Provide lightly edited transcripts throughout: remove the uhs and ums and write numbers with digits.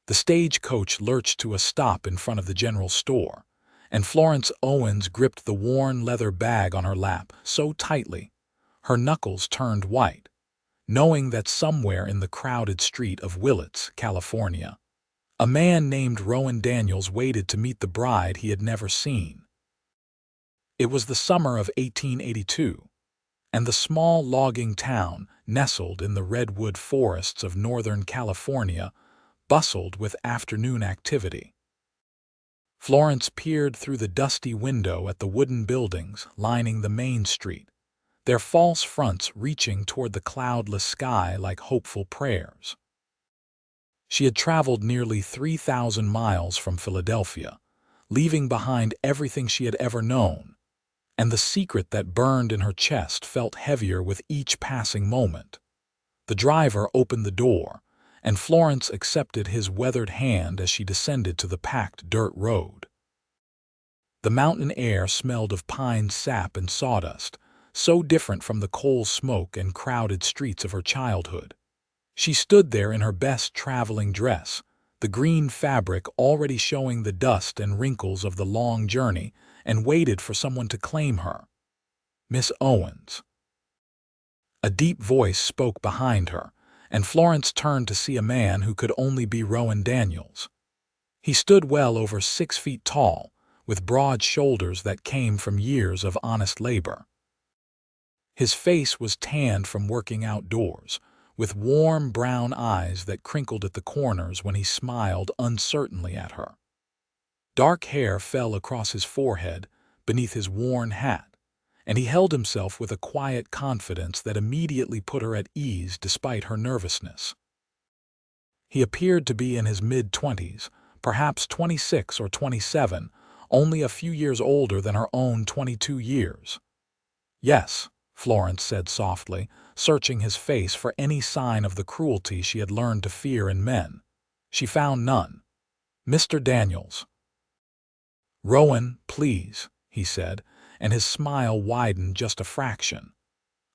The stagecoach lurched to a stop in front of the general store, and Florence Owens gripped the worn leather bag on her lap so tightly her knuckles turned white, knowing that somewhere in the crowded street of Willits, California, a man named Rowan Daniels waited to meet the bride he had never seen. It was the summer of 1882, and the small logging town, nestled in the redwood forests of Northern California, bustled with afternoon activity. Florence peered through the dusty window at the wooden buildings lining the main street, their false fronts reaching toward the cloudless sky like hopeful prayers. She had traveled nearly 3,000 miles from Philadelphia, leaving behind everything she had ever known, and the secret that burned in her chest felt heavier with each passing moment. The driver opened the door, and Florence accepted his weathered hand as she descended to the packed dirt road. The mountain air smelled of pine sap and sawdust, so different from the coal smoke and crowded streets of her childhood. She stood there in her best traveling dress, the green fabric already showing the dust and wrinkles of the long journey, and waited for someone to claim her. "Miss Owens." A deep voice spoke behind her, and Florence turned to see a man who could only be Rowan Daniels. He stood well over 6 feet tall, with broad shoulders that came from years of honest labor. His face was tanned from working outdoors, with warm brown eyes that crinkled at the corners when he smiled uncertainly at her. Dark hair fell across his forehead beneath his worn hat, and he held himself with a quiet confidence that immediately put her at ease despite her nervousness. He appeared to be in his mid-20s, perhaps 26 or 27, only a few years older than her own 22 years. "Yes," Florence said softly, searching his face for any sign of the cruelty she had learned to fear in men. She found none. "Mr. Daniels." "Rowan, please," he said, and his smile widened just a fraction.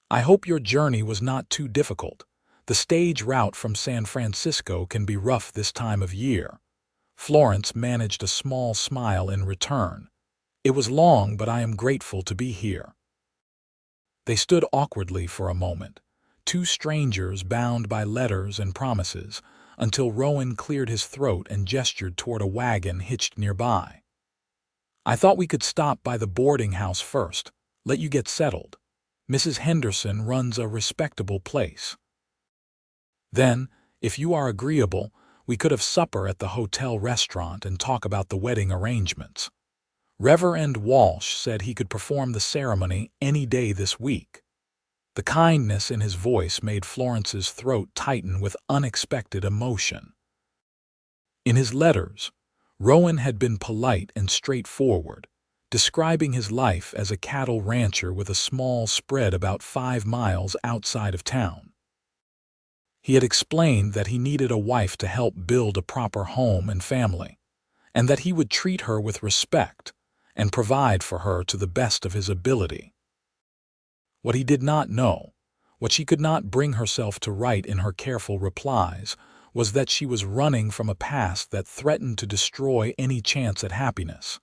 "I hope your journey was not too difficult. The stage route from San Francisco can be rough this time of year." Florence managed a small smile in return. "It was long, but I am grateful to be here." They stood awkwardly for a moment, two strangers bound by letters and promises, until Rowan cleared his throat and gestured toward a wagon hitched nearby. "I thought we could stop by the boarding house first, let you get settled. Mrs. Henderson runs a respectable place. Then, if you are agreeable, we could have supper at the hotel restaurant and talk about the wedding arrangements." Reverend Walsh said he could perform the ceremony any day this week. The kindness in his voice made Florence's throat tighten with unexpected emotion. In his letters, Rowan had been polite and straightforward, describing his life as a cattle rancher with a small spread about 5 miles outside of town. He had explained that he needed a wife to help build a proper home and family, and that he would treat her with respect and provide for her to the best of his ability. What he did not know, what she could not bring herself to write in her careful replies, was that she was running from a past that threatened to destroy any chance at happiness.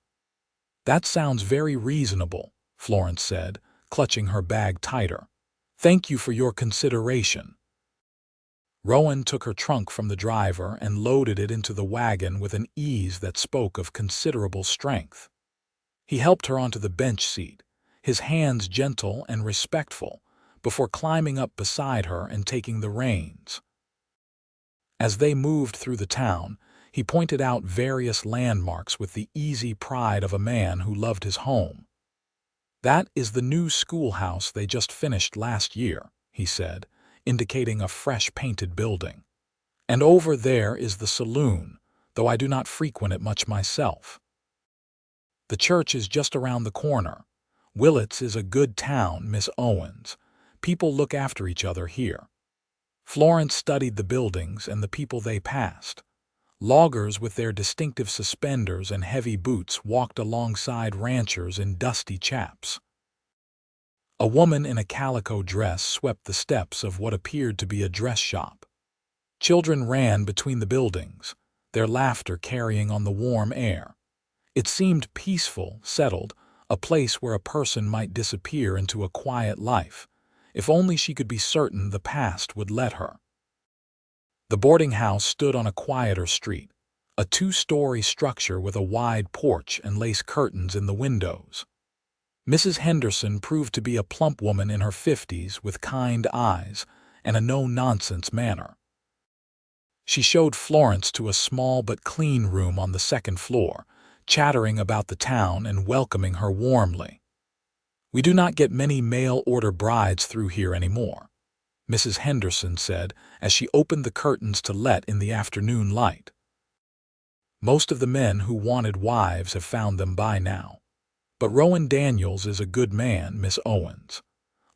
"That sounds very reasonable," Florence said, clutching her bag tighter. "Thank you for your consideration." Rowan took her trunk from the driver and loaded it into the wagon with an ease that spoke of considerable strength. He helped her onto the bench seat, his hands gentle and respectful, before climbing up beside her and taking the reins. As they moved through the town, he pointed out various landmarks with the easy pride of a man who loved his home. "That is the new schoolhouse they just finished last year," he said, indicating a fresh-painted building. "And over there is the saloon, though I do not frequent it much myself. The church is just around the corner. Willits is a good town, Miss Owens. People look after each other here." Florence studied the buildings and the people they passed. Loggers with their distinctive suspenders and heavy boots walked alongside ranchers in dusty chaps. A woman in a calico dress swept the steps of what appeared to be a dress shop. Children ran between the buildings, their laughter carrying on the warm air. It seemed peaceful, settled, a place where a person might disappear into a quiet life, if only she could be certain the past would let her. The boarding house stood on a quieter street, a two-story structure with a wide porch and lace curtains in the windows. Mrs. Henderson proved to be a plump woman in her 50s with kind eyes and a no-nonsense manner. She showed Florence to a small but clean room on the second floor, chattering about the town and welcoming her warmly. "We do not get many mail-order brides through here anymore," Mrs. Henderson said as she opened the curtains to let in the afternoon light. "Most of the men who wanted wives have found them by now. But Rowan Daniels is a good man, Miss Owens.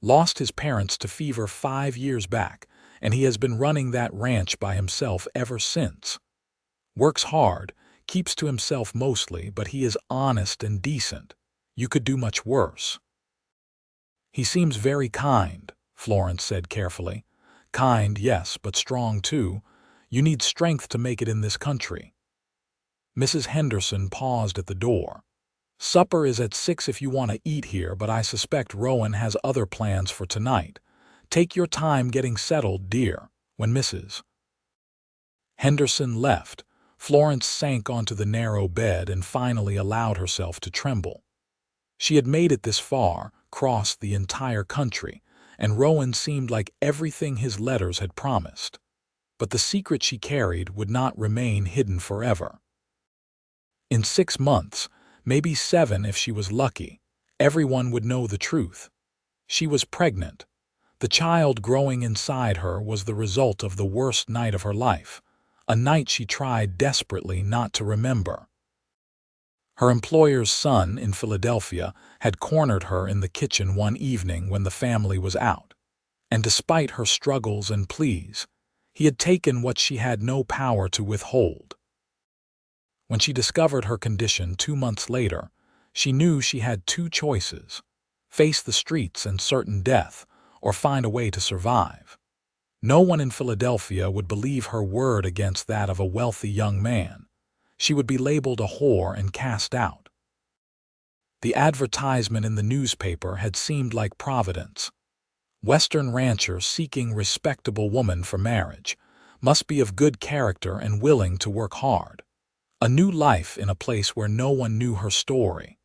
Lost his parents to fever 5 years back, and he has been running that ranch by himself ever since. Works hard, keeps to himself mostly, but he is honest and decent. You could do much worse." "He seems very kind," Florence said carefully. "Kind, yes, but strong too. You need strength to make it in this country." Mrs. Henderson paused at the door. "Supper is at 6 if you want to eat here, but I suspect Rowan has other plans for tonight. Take your time getting settled, dear." When Mrs. Henderson left, Florence sank onto the narrow bed and finally allowed herself to tremble. She had made it this far, crossed the entire country, and Rowan seemed like everything his letters had promised. But the secret she carried would not remain hidden forever. In 6 months, maybe 7 if she was lucky, everyone would know the truth. She was pregnant. The child growing inside her was the result of the worst night of her life, a night she tried desperately not to remember. Her employer's son in Philadelphia had cornered her in the kitchen one evening when the family was out, and despite her struggles and pleas, he had taken what she had no power to withhold. When she discovered her condition 2 months later, she knew she had 2 choices: face the streets and certain death, or find a way to survive. No one in Philadelphia would believe her word against that of a wealthy young man. She would be labeled a whore and cast out. The advertisement in the newspaper had seemed like providence. Western rancher seeking respectable woman for marriage, must be of good character and willing to work hard. A new life in a place where no one knew her story.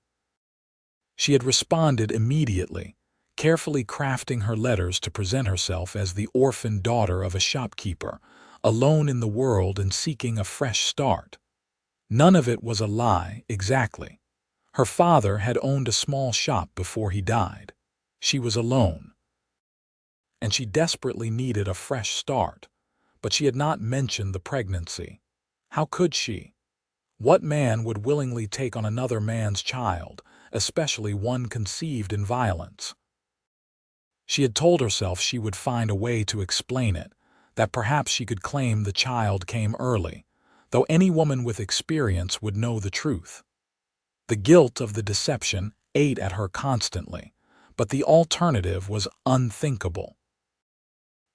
She had responded immediately, carefully crafting her letters to present herself as the orphaned daughter of a shopkeeper, alone in the world and seeking a fresh start. None of it was a lie, exactly. Her father had owned a small shop before he died. She was alone. And she desperately needed a fresh start, but she had not mentioned the pregnancy. How could she? What man would willingly take on another man's child, especially one conceived in violence? She had told herself she would find a way to explain it, that perhaps she could claim the child came early, though any woman with experience would know the truth. The guilt of the deception ate at her constantly, but the alternative was unthinkable.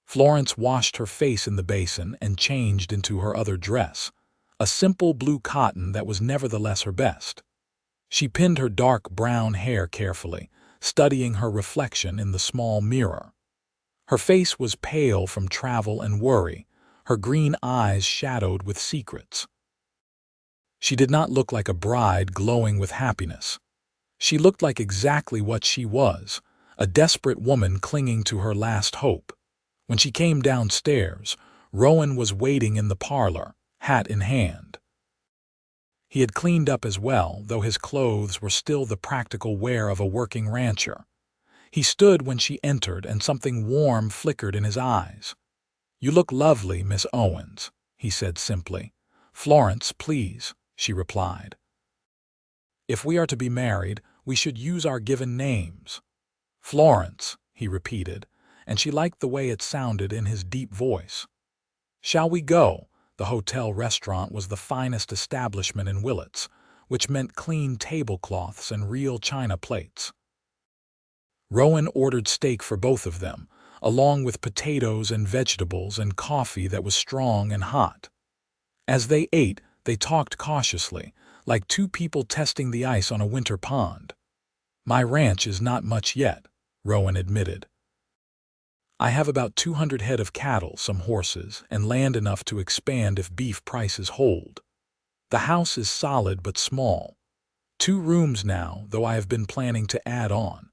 Florence washed her face in the basin and changed into her other dress, a simple blue cotton that was nevertheless her best. She pinned her dark brown hair carefully, studying her reflection in the small mirror. Her face was pale from travel and worry, her green eyes shadowed with secrets. She did not look like a bride glowing with happiness. She looked like exactly what she was, a desperate woman clinging to her last hope. When she came downstairs, Rowan was waiting in the parlor, hat in hand. He had cleaned up as well, though his clothes were still the practical wear of a working rancher. He stood when she entered, and something warm flickered in his eyes. "You look lovely, Miss Owens," he said simply. "Florence, please," she replied. "If we are to be married, we should use our given names." "Florence," he repeated, and she liked the way it sounded in his deep voice. "Shall we go?" The hotel restaurant was the finest establishment in Willits, which meant clean tablecloths and real china plates. Rowan ordered steak for both of them, along with potatoes and vegetables and coffee that was strong and hot. As they ate, they talked cautiously, like two people testing the ice on a winter pond. "My ranch is not much yet," Rowan admitted. "I have about 200 head of cattle, some horses, and land enough to expand if beef prices hold. The house is solid but small. 2 rooms now, though I have been planning to add on.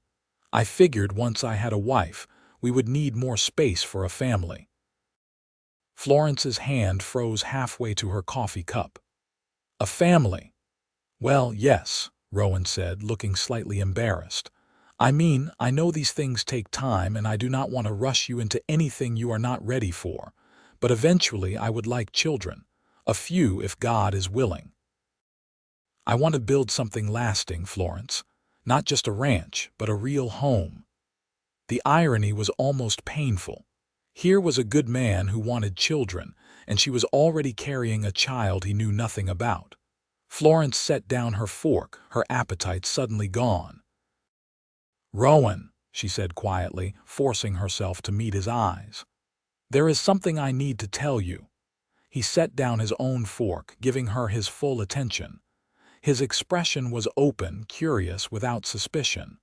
I figured once I had a wife, we would need more space for a family." Florence's hand froze halfway to her coffee cup. "A family?" "Well, yes," Rowan said, looking slightly embarrassed. "I mean, I know these things take time and I do not want to rush you into anything you are not ready for, but eventually I would like children, a few if God is willing. I want to build something lasting, Florence, not just a ranch, but a real home." The irony was almost painful. Here was a good man who wanted children, and she was already carrying a child he knew nothing about. Florence set down her fork, her appetite suddenly gone. "Rowan," she said quietly, forcing herself to meet his eyes. "There is something I need to tell you." He set down his own fork, giving her his full attention. His expression was open, curious, without suspicion.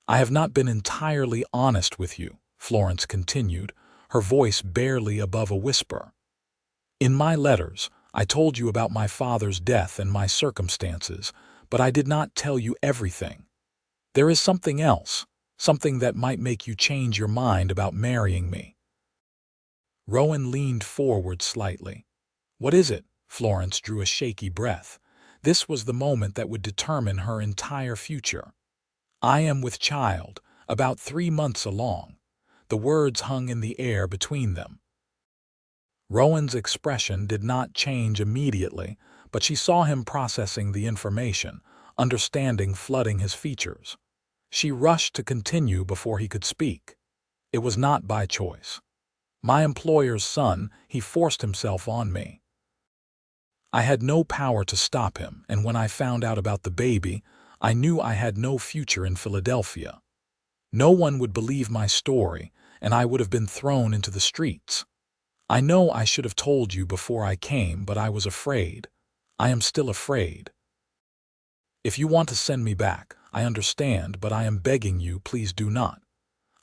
"I have not been entirely honest with you," Florence continued, her voice barely above a whisper. "In my letters, I told you about my father's death and my circumstances, but I did not tell you everything. There is something else, something that might make you change your mind about marrying me." Rowan leaned forward slightly. "What is it?" Florence drew a shaky breath. This was the moment that would determine her entire future. "I am with child, about 3 months along." The words hung in the air between them. Rowan's expression did not change immediately, but she saw him processing the information, understanding flooding his features. She rushed to continue before he could speak. "It was not by choice. My employer's son, he forced himself on me. I had no power to stop him, and when I found out about the baby, I knew I had no future in Philadelphia. No one would believe my story, and I would have been thrown into the streets. I know I should have told you before I came, but I was afraid. I am still afraid. If you want to send me back, I understand, but I am begging you, please do not.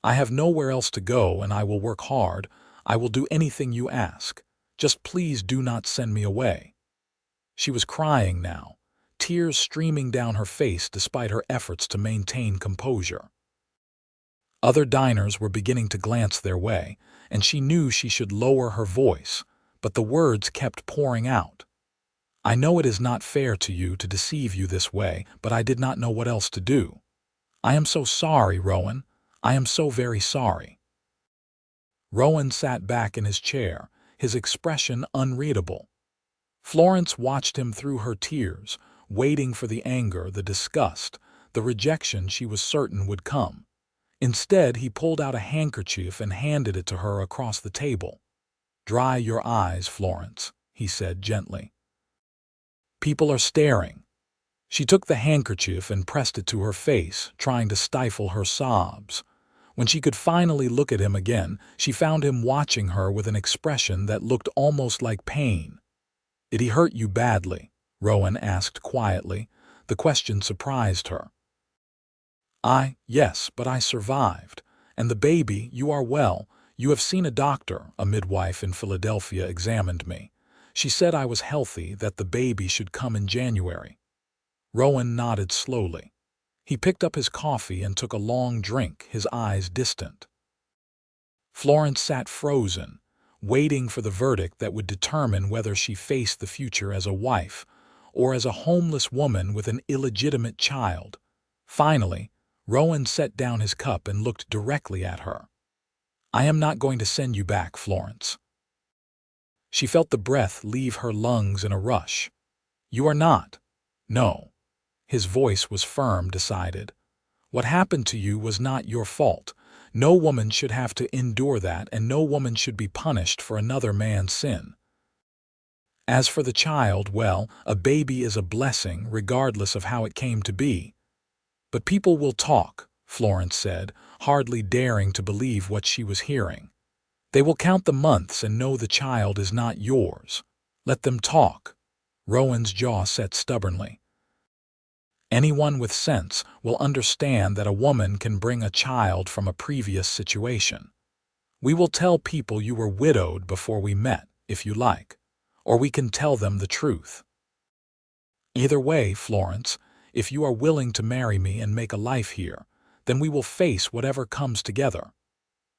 I have nowhere else to go, and I will work hard. I will do anything you ask. Just please do not send me away." She was crying now, tears streaming down her face despite her efforts to maintain composure. Other diners were beginning to glance their way, and she knew she should lower her voice, but the words kept pouring out. "I know it is not fair to you to deceive you this way, but I did not know what else to do. I am so sorry, Rowan. I am so very sorry." Rowan sat back in his chair, his expression unreadable. Florence watched him through her tears, waiting for the anger, the disgust, the rejection she was certain would come. Instead, he pulled out a handkerchief and handed it to her across the table. "Dry your eyes, Florence," he said gently. "People are staring." She took the handkerchief and pressed it to her face, trying to stifle her sobs. When she could finally look at him again, she found him watching her with an expression that looked almost like pain. "Did he hurt you badly?" Rowan asked quietly. The question surprised her. Yes, but I survived. And the baby, you are well. You have seen a doctor," a midwife in Philadelphia examined me. "She said I was healthy, that the baby should come in January." Rowan nodded slowly. He picked up his coffee and took a long drink, his eyes distant. Florence sat frozen, waiting for the verdict that would determine whether she faced the future as a wife or as a homeless woman with an illegitimate child. Finally, Rowan set down his cup and looked directly at her. "I am not going to send you back, Florence." She felt the breath leave her lungs in a rush. "You are not." "No." His voice was firm, decided. "What happened to you was not your fault. No woman should have to endure that, and no woman should be punished for another man's sin. As for the child, well, a baby is a blessing, regardless of how it came to be." "But people will talk," Florence said, hardly daring to believe what she was hearing. "They will count the months and know the child is not yours. Let them talk. Rowan's jaw set stubbornly. Anyone with sense will understand that a woman can bring a child from a previous situation. We will tell people you were widowed before we met, if you like, or we can tell them the truth. Either way, Florence, if you are willing to marry me and make a life here, then we will face whatever comes together.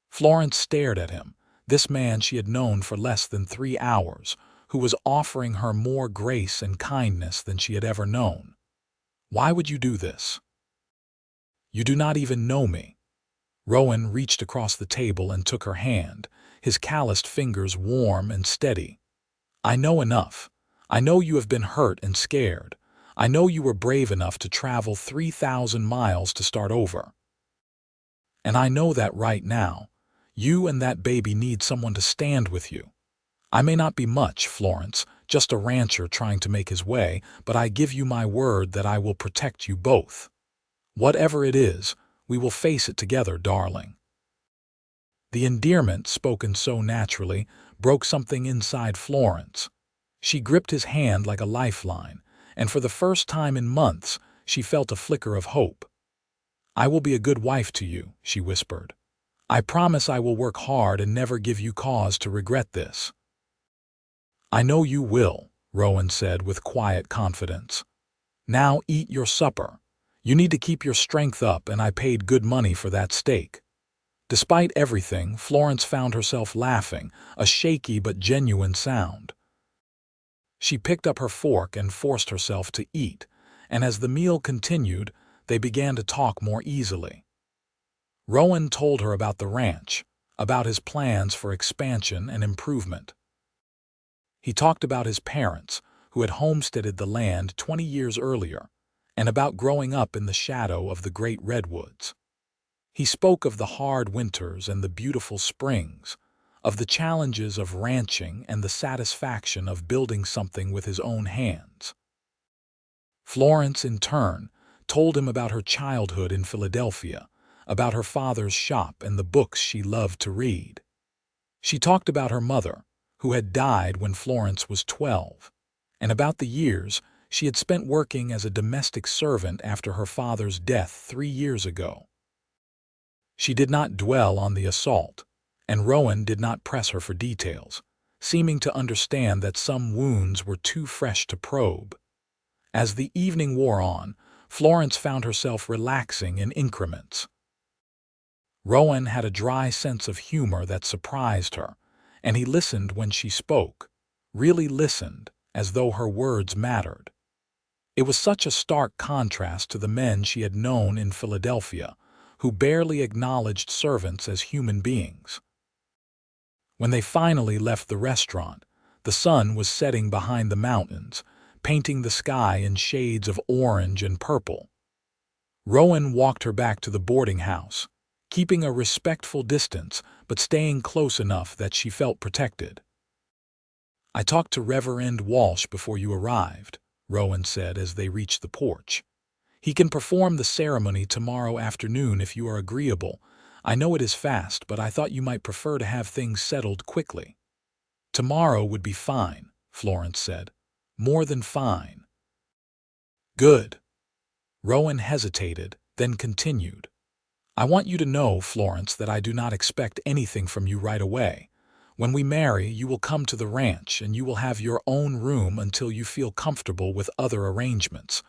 Florence stared at him, this man she had known for less than 3 hours, who was offering her more grace and kindness than she had ever known. Why would you do this? You do not even know me. Rowan reached across the table and took her hand, his calloused fingers warm and steady. I know enough. I know you have been hurt and scared. I know you were brave enough to travel 3,000 miles to start over. And I know that right now, you and that baby need someone to stand with you. I may not be much, Florence, just a rancher trying to make his way, but I give you my word that I will protect you both. Whatever it is, we will face it together, darling. The endearment, spoken so naturally, broke something inside Florence. She gripped his hand like a lifeline, and for the first time in months, she felt a flicker of hope. I will be a good wife to you, she whispered. I promise I will work hard and never give you cause to regret this. I know you will, Rowan said with quiet confidence. Now eat your supper. You need to keep your strength up, and I paid good money for that steak. Despite everything, Florence found herself laughing, a shaky but genuine sound. She picked up her fork and forced herself to eat, and as the meal continued, they began to talk more easily. Rowan told her about the ranch, about his plans for expansion and improvement. He talked about his parents, who had homesteaded the land 20 years earlier, and about growing up in the shadow of the great redwoods. He spoke of the hard winters and the beautiful springs, of the challenges of ranching and the satisfaction of building something with his own hands. Florence, in turn, told him about her childhood in Philadelphia, about her father's shop and the books she loved to read. She talked about her mother, who had died when Florence was 12, and about the years she had spent working as a domestic servant after her father's death 3 years ago. She did not dwell on the assault, and Rowan did not press her for details, seeming to understand that some wounds were too fresh to probe. As the evening wore on, Florence found herself relaxing in increments. Rowan had a dry sense of humor that surprised her, and he listened when she spoke, really listened, as though her words mattered. It was such a stark contrast to the men she had known in Philadelphia, who barely acknowledged servants as human beings. When they finally left the restaurant, the sun was setting behind the mountains, painting the sky in shades of orange and purple. Rowan walked her back to the boarding house, keeping a respectful distance but staying close enough that she felt protected. I talked to Reverend Walsh before you arrived, Rowan said as they reached the porch. He can perform the ceremony tomorrow afternoon if you are agreeable. I know it is fast, but I thought you might prefer to have things settled quickly. Tomorrow would be fine, Florence said. More than fine. Good. Rowan hesitated, then continued. I want you to know, Florence, that I do not expect anything from you right away. When we marry, you will come to the ranch and you will have your own room until you feel comfortable with other arrangements.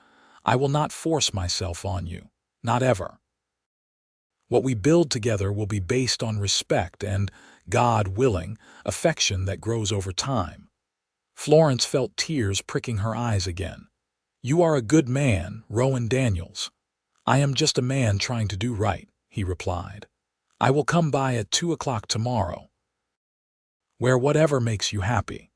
I will not force myself on you, not ever. What we build together will be based on respect and, God willing, affection that grows over time. Florence felt tears pricking her eyes again. You are a good man, Rowan Daniels. I am just a man trying to do right, he replied. I will come by at 2 o'clock tomorrow. Wear whatever makes you happy.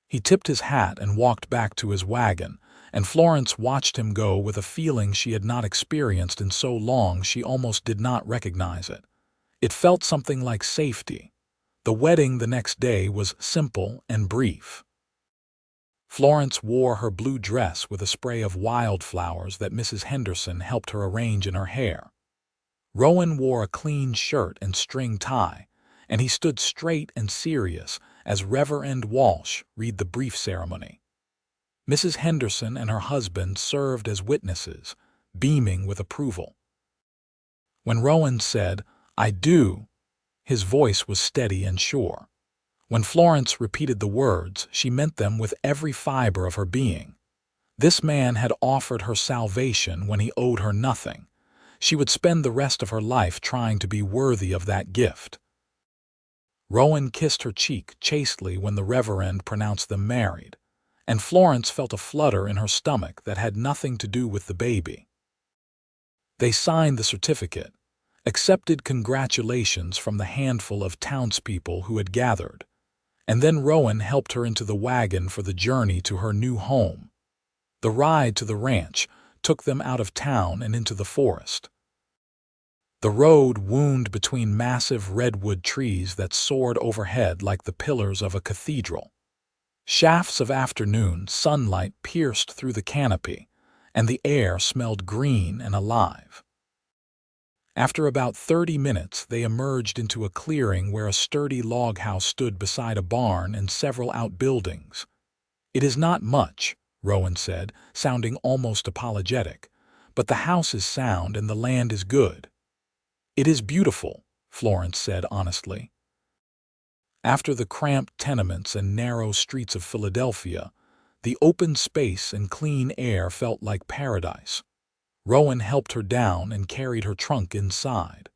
He tipped his hat and walked back to his wagon, and Florence watched him go with a feeling she had not experienced in so long she almost did not recognize it. It felt something like safety. The wedding the next day was simple and brief. Florence wore her blue dress with a spray of wildflowers that Mrs. Henderson helped her arrange in her hair. Rowan wore a clean shirt and string tie, and he stood straight and serious, as Reverend Walsh read the brief ceremony. Mrs. Henderson and her husband served as witnesses, beaming with approval. When Rowan said, "I do," his voice was steady and sure. When Florence repeated the words, she meant them with every fiber of her being. This man had offered her salvation when he owed her nothing. She would spend the rest of her life trying to be worthy of that gift. Rowan kissed her cheek chastely when the Reverend pronounced them married, and Florence felt a flutter in her stomach that had nothing to do with the baby. They signed the certificate, accepted congratulations from the handful of townspeople who had gathered, and then Rowan helped her into the wagon for the journey to her new home. The ride to the ranch took them out of town and into the forest. The road wound between massive redwood trees that soared overhead like the pillars of a cathedral. Shafts of afternoon sunlight pierced through the canopy, and the air smelled green and alive. After about 30 minutes, they emerged into a clearing where a sturdy log house stood beside a barn and several outbuildings. "It is not much," Rowan said, sounding almost apologetic, "but the house is sound and the land is good." "It is beautiful," Florence said honestly. After the cramped tenements and narrow streets of Philadelphia, the open space and clean air felt like paradise. Rowan helped her down and carried her trunk inside.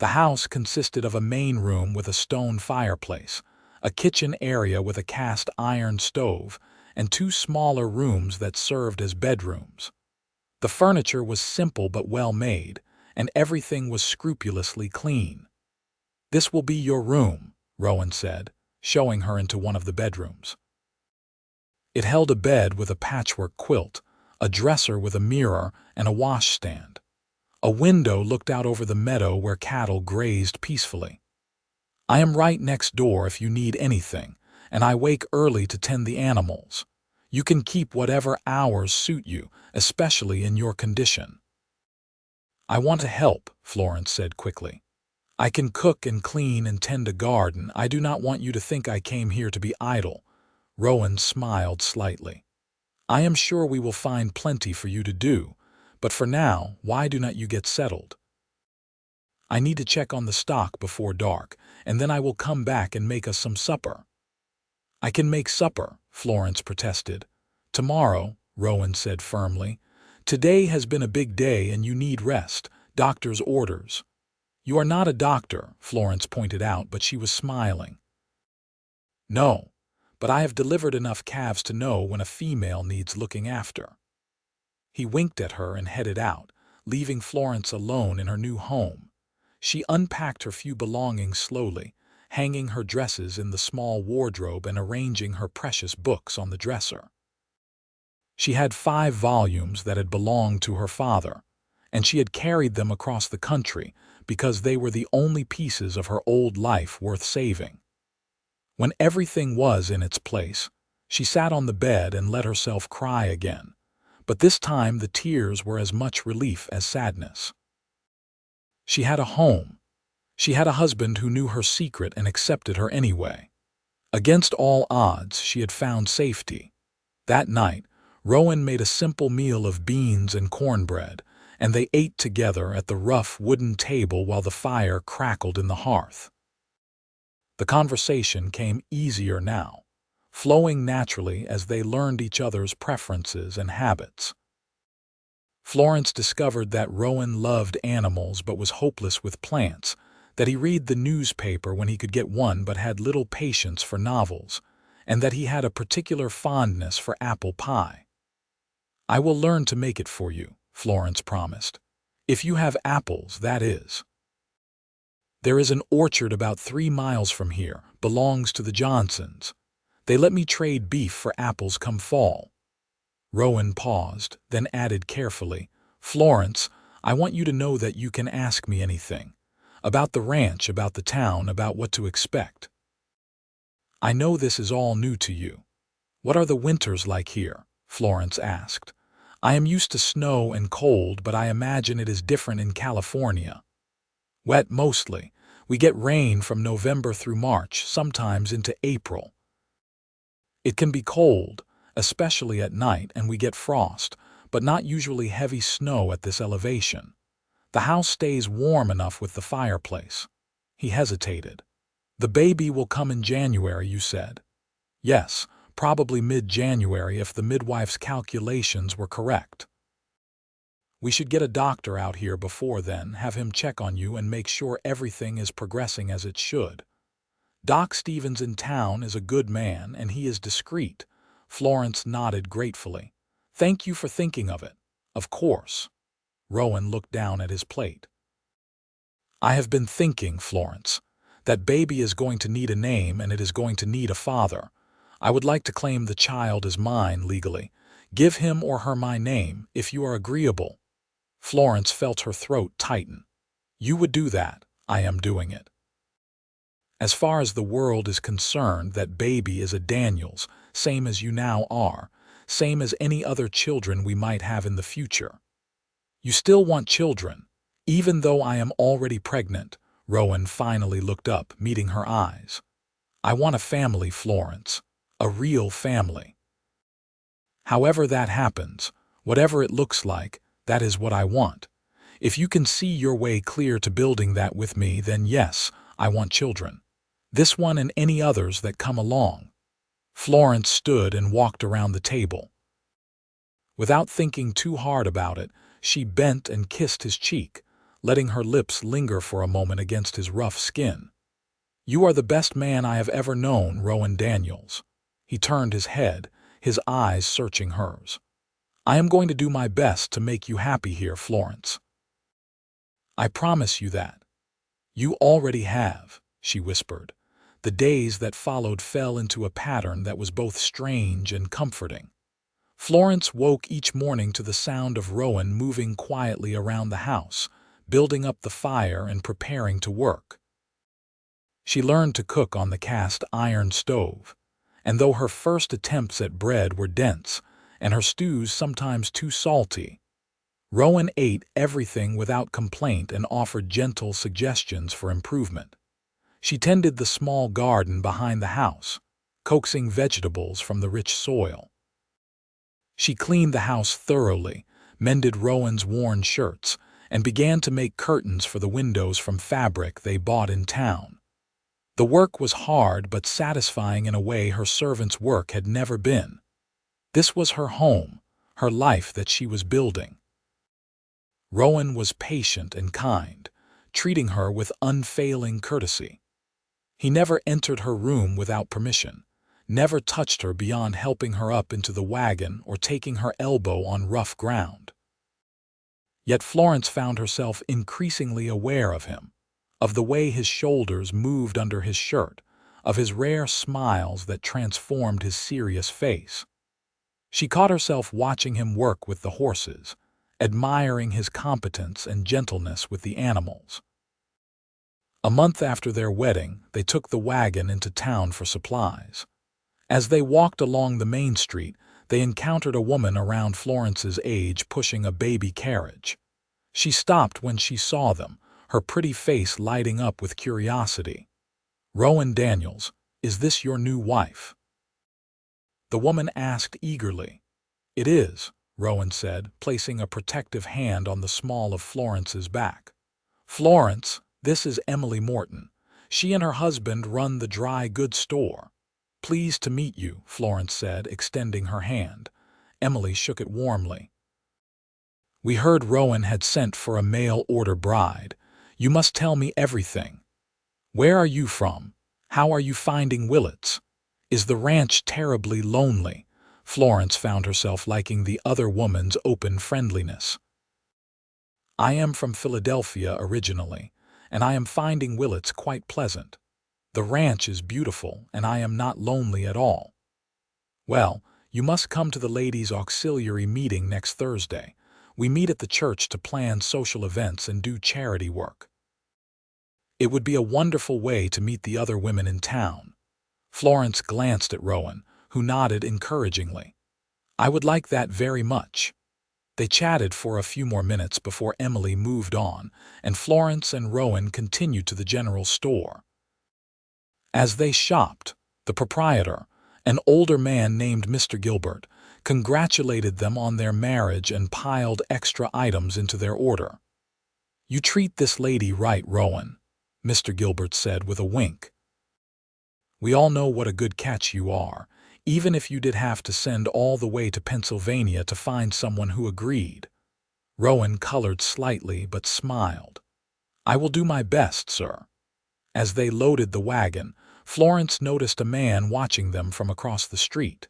The house consisted of a main room with a stone fireplace, a kitchen area with a cast iron stove, and two smaller rooms that served as bedrooms. The furniture was simple but well made, and everything was scrupulously clean. "This will be your room," Rowan said, showing her into one of the bedrooms. It held a bed with a patchwork quilt, a dresser with a mirror, and a washstand. A window looked out over the meadow where cattle grazed peacefully. "I am right next door if you need anything, and I wake early to tend the animals. You can keep whatever hours suit you, especially in your condition." "I want to help," Florence said quickly. "I can cook and clean and tend a garden. I do not want you to think I came here to be idle." Rowan smiled slightly. "I am sure we will find plenty for you to do, but for now, why do not you get settled? I need to check on the stock before dark, and then I will come back and make us some supper." "I can make supper," Florence protested. "Tomorrow," Rowan said firmly. "Today has been a big day and you need rest. Doctor's orders." "You are not a doctor," Florence pointed out, but she was smiling. "No, but I have delivered enough calves to know when a female needs looking after." He winked at her and headed out, leaving Florence alone in her new home. She unpacked her few belongings slowly, hanging her dresses in the small wardrobe and arranging her precious books on the dresser. She had 5 volumes that had belonged to her father, and she had carried them across the country because they were the only pieces of her old life worth saving. When everything was in its place, she sat on the bed and let herself cry again, but this time the tears were as much relief as sadness. She had a home. She had a husband who knew her secret and accepted her anyway. Against all odds, she had found safety. That night, Rowan made a simple meal of beans and cornbread, and they ate together at the rough wooden table while the fire crackled in the hearth. The conversation came easier now, flowing naturally as they learned each other's preferences and habits. Florence discovered that Rowan loved animals but was hopeless with plants, that he read the newspaper when he could get one but had little patience for novels, and that he had a particular fondness for apple pie. "I will learn to make it for you," Florence promised. "If you have apples, that is. There is an orchard about 3 miles from here, belongs to the Johnsons. They let me trade beef for apples come fall." Rowan paused, then added carefully, "Florence, I want you to know that you can ask me anything. About the ranch, about the town, about what to expect. I know this is all new to you." "What are the winters like here?" Florence asked. "I am used to snow and cold, but I imagine it is different in California." "Wet mostly, We get rain from November through March, sometimes into April. It can be cold, especially at night, and we get frost, but not usually heavy snow at this elevation. The house stays warm enough with the fireplace." He hesitated. "The baby will come in January, you said?" "Yes, probably mid-January if the midwife's calculations were correct. We should get a doctor out here before then, have him check on you and make sure everything is progressing as it should. Doc Stevens in town is a good man, and he is discreet." Florence nodded gratefully. "Thank you for thinking of it." "Of course." Rowan looked down at his plate. "I have been thinking, Florence. That baby is going to need a name, and it is going to need a father. I would like to claim the child as mine legally. Give him or her my name, if you are agreeable." Florence felt her throat tighten. "You would do that. I am doing it. As far as the world is concerned, that baby is a Daniels, same as you now are, same as any other children we might have in the future." "You still want children, even though I am already pregnant?" Rowan finally looked up, meeting her eyes. "I want a family, Florence. A real family. However that happens, whatever it looks like, that is what I want. If you can see your way clear to building that with me, then yes, I want children. This one and any others that come along." Florence stood and walked around the table. Without thinking too hard about it, she bent and kissed his cheek, letting her lips linger for a moment against his rough skin. "You are the best man I have ever known, Rowan Daniels." He turned his head, his eyes searching hers. "I am going to do my best to make you happy here, Florence. I promise you that." "You already have," she whispered. The days that followed fell into a pattern that was both strange and comforting. Florence woke each morning to the sound of Rowan moving quietly around the house, building up the fire and preparing to work. She learned to cook on the cast iron stove, and though her first attempts at bread were dense, and her stews sometimes too salty, Rowan ate everything without complaint and offered gentle suggestions for improvement. She tended the small garden behind the house, coaxing vegetables from the rich soil. She cleaned the house thoroughly, mended Rowan's worn shirts, and began to make curtains for the windows from fabric they bought in town. The work was hard but satisfying in a way her servant's work had never been. This was her home, her life that she was building. Rowan was patient and kind, treating her with unfailing courtesy. He never entered her room without permission, never touched her beyond helping her up into the wagon or taking her elbow on rough ground. Yet Florence found herself increasingly aware of him, of the way his shoulders moved under his shirt, of his rare smiles that transformed his serious face. She caught herself watching him work with the horses, admiring his competence and gentleness with the animals. A month after their wedding, they took the wagon into town for supplies. As they walked along the main street, they encountered a woman around Florence's age pushing a baby carriage. She stopped when she saw them, her pretty face lighting up with curiosity. "Rowan Daniels, is this your new wife?" The woman asked eagerly. "It is," Rowan said, placing a protective hand on the small of Florence's back. "Florence, this is Emily Morton. She and her husband run the dry goods store." "Pleased to meet you," Florence said, extending her hand. Emily shook it warmly. "We heard Rowan had sent for a mail-order bride. You must tell me everything. Where are you from? How are you finding Willits? Is the ranch terribly lonely?" Florence found herself liking the other woman's open friendliness. "I am from Philadelphia originally, and I am finding Willits quite pleasant. The ranch is beautiful, and I am not lonely at all." "Well, you must come to the ladies' auxiliary meeting next Thursday. We meet at the church to plan social events and do charity work. It would be a wonderful way to meet the other women in town." Florence glanced at Rowan, who nodded encouragingly. "I would like that very much." They chatted for a few more minutes before Emily moved on, and Florence and Rowan continued to the general store. As they shopped, the proprietor, an older man named Mr. Gilbert, congratulated them on their marriage and piled extra items into their order. "You treat this lady right, Rowan," Mr. Gilbert said with a wink. "We all know what a good catch you are, even if you did have to send all the way to Pennsylvania to find someone who agreed." Rowan colored slightly but smiled. "I will do my best, sir." As they loaded the wagon, Florence noticed a man watching them from across the street.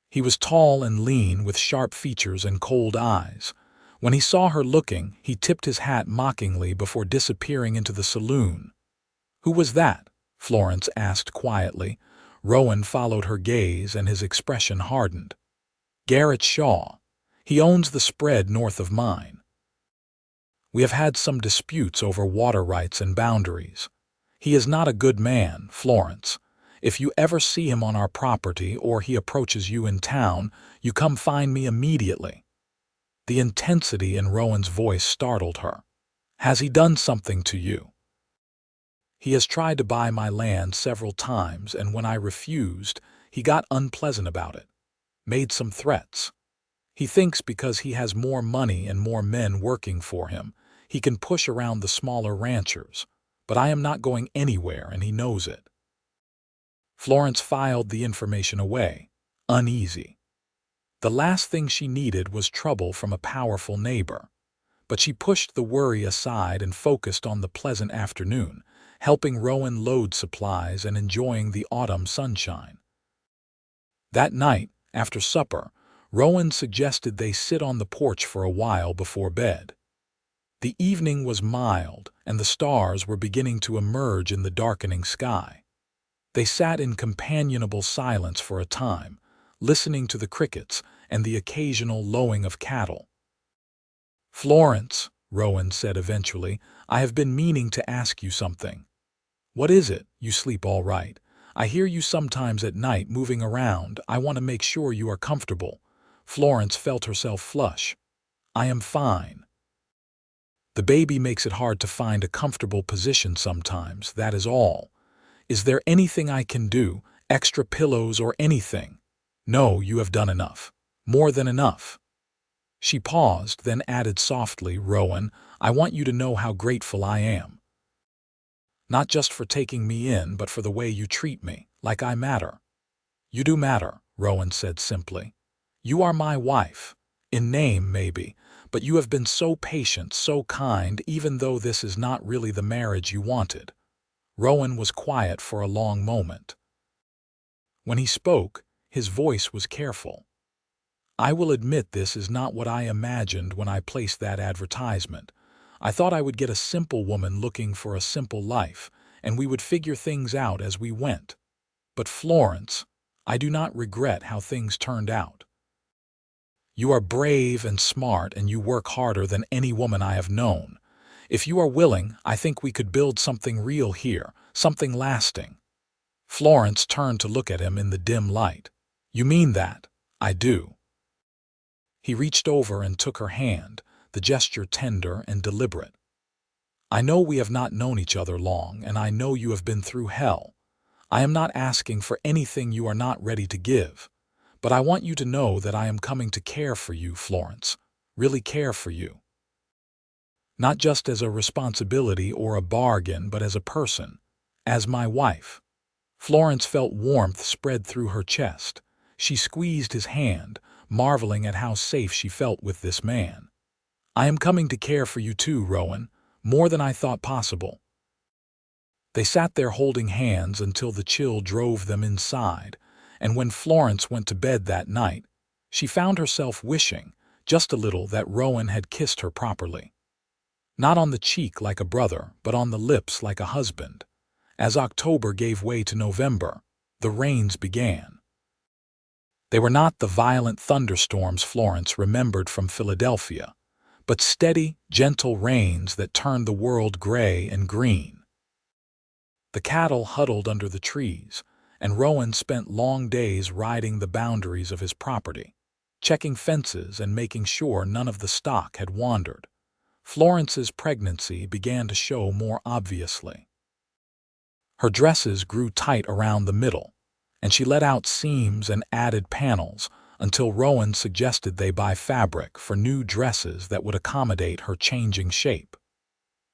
He was tall and lean with sharp features and cold eyes. When he saw her looking, he tipped his hat mockingly before disappearing into the saloon. "Who was that?" Florence asked quietly. Rowan followed her gaze and his expression hardened. "Garrett Shaw. He owns the spread north of mine. We have had some disputes over water rights and boundaries. He is not a good man, Florence. If you ever see him on our property or he approaches you in town, you come find me immediately." The intensity in Rowan's voice startled her. "Has he done something to you?" "He has tried to buy my land several times, and when I refused, he got unpleasant about it. Made some threats. He thinks because he has more money and more men working for him, he can push around the smaller ranchers. But I am not going anywhere, and he knows it." Florence filed the information away, uneasy. The last thing she needed was trouble from a powerful neighbor. But she pushed the worry aside and focused on the pleasant afternoon, helping Rowan load supplies and enjoying the autumn sunshine. That night, after supper, Rowan suggested they sit on the porch for a while before bed. The evening was mild, and the stars were beginning to emerge in the darkening sky. They sat in companionable silence for a time, listening to the crickets and the occasional lowing of cattle. "Florence," Rowan said eventually, "I have been meaning to ask you something." "What is it? You sleep all right? I hear you sometimes at night moving around. I want to make sure you are comfortable." Florence felt herself flush. "I am fine. The baby makes it hard to find a comfortable position sometimes, that is all. Is there anything I can do, extra pillows or anything?" "No, you have done enough. More than enough." She paused, then added softly, "Rowan, I want you to know how grateful I am. Not just for taking me in, but for the way you treat me, like I matter." "You do matter," Rowan said simply. "You are my wife. In name, maybe, but you have been so patient, so kind, even though this is not really the marriage you wanted." Rowan was quiet for a long moment. When he spoke, his voice was careful. "I will admit this is not what I imagined when I placed that advertisement. I thought I would get a simple woman looking for a simple life, and we would figure things out as we went. But Florence, I do not regret how things turned out. You are brave and smart, and you work harder than any woman I have known. If you are willing, I think we could build something real here, something lasting." Florence turned to look at him in the dim light. "You mean that?" "I do." He reached over and took her hand, the gesture tender and deliberate. "I know we have not known each other long, and I know you have been through hell. I am not asking for anything you are not ready to give. But I want you to know that I am coming to care for you, Florence, really care for you. Not just as a responsibility or a bargain, but as a person, as my wife." Florence felt warmth spread through her chest. She squeezed his hand, marveling at how safe she felt with this man. "I am coming to care for you too, Rowan, more than I thought possible." They sat there holding hands until the chill drove them inside, and when Florence went to bed that night, she found herself wishing, just a little, that Rowan had kissed her properly. Not on the cheek like a brother, but on the lips like a husband. As October gave way to November, the rains began. They were not the violent thunderstorms Florence remembered from Philadelphia, but steady, gentle rains that turned the world gray and green. The cattle huddled under the trees, and Rowan spent long days riding the boundaries of his property. checking fences and making sure none of the stock had wandered. Florence's pregnancy began to show more obviously. Her dresses grew tight around the middle, and she let out seams and added panels until Rowan suggested they buy fabric for new dresses that would accommodate her changing shape.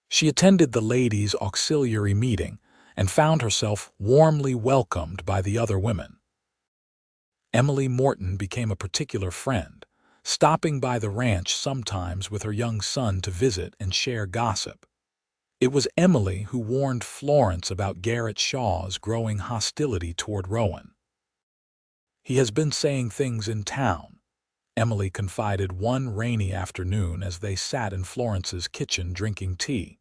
She attended the ladies' auxiliary meeting and found herself warmly welcomed by the other women. Emily Morton became a particular friend, stopping by the ranch sometimes with her young son to visit and share gossip. It was Emily who warned Florence about Garrett Shaw's growing hostility toward Rowan. "He has been saying things in town," Emily confided one rainy afternoon as they sat in Florence's kitchen drinking tea.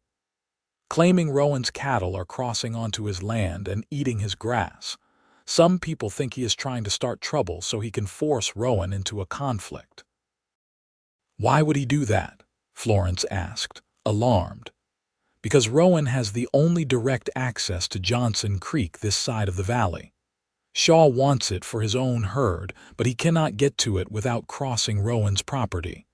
"Claiming Rowan's cattle are crossing onto his land and eating his grass. Some people think he is trying to start trouble so he can force Rowan into a conflict." "Why would he do that?" Florence asked, alarmed. "Because Rowan has the only direct access to Johnson Creek this side of the valley. Shaw wants it for his own herd, but he cannot get to it without crossing Rowan's property.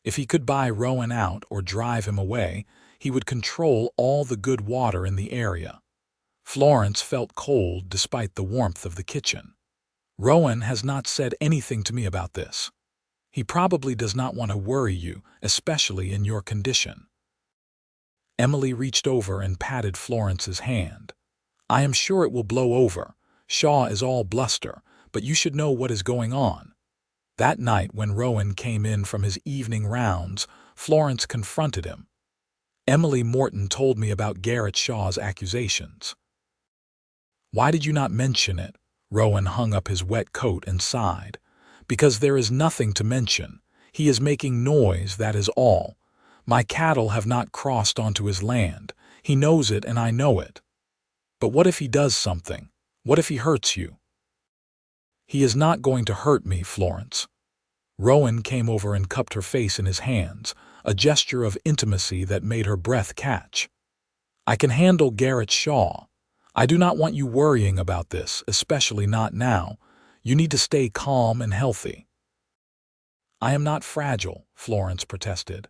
If he could buy Rowan out or drive him away, he would control all the good water in the area." Florence felt cold despite the warmth of the kitchen. "Rowan has not said anything to me about this. He probably does not want to worry you, especially in your condition." Emily reached over and patted Florence's hand. "I am sure it will blow over. Shaw is all bluster, but you should know what is going on." That night when Rowan came in from his evening rounds, Florence confronted him. "Emily Morton told me about Garrett Shaw's accusations." "Why did you not mention it?" Rowan hung up his wet coat and sighed. "Because there is nothing to mention. He is making noise, that is all. My cattle have not crossed onto his land. He knows it and I know it. But what if he does something? What if he hurts you?" "He is not going to hurt me, Florence." Rowan came over and cupped her face in his hands, a gesture of intimacy that made her breath catch. "I can handle Garrett Shaw. I do not want you worrying about this, especially not now. You need to stay calm and healthy." "I am not fragile," Florence protested.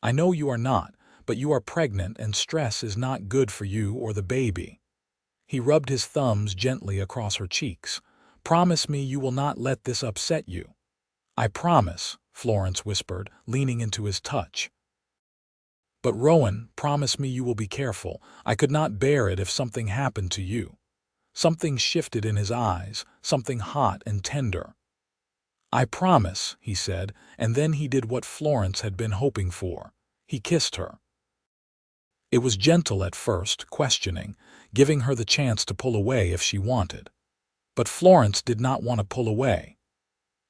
"I know you are not, but you are pregnant and stress is not good for you or the baby." He rubbed his thumbs gently across her cheeks. "Promise me you will not let this upset you." "I promise," Florence whispered, leaning into his touch. "But Rowan, promise me you will be careful. I could not bear it if something happened to you." Something shifted in his eyes, something hot and tender. "I promise," he said, and then he did what Florence had been hoping for. He kissed her. It was gentle at first, questioning, giving her the chance to pull away if she wanted. But Florence did not want to pull away.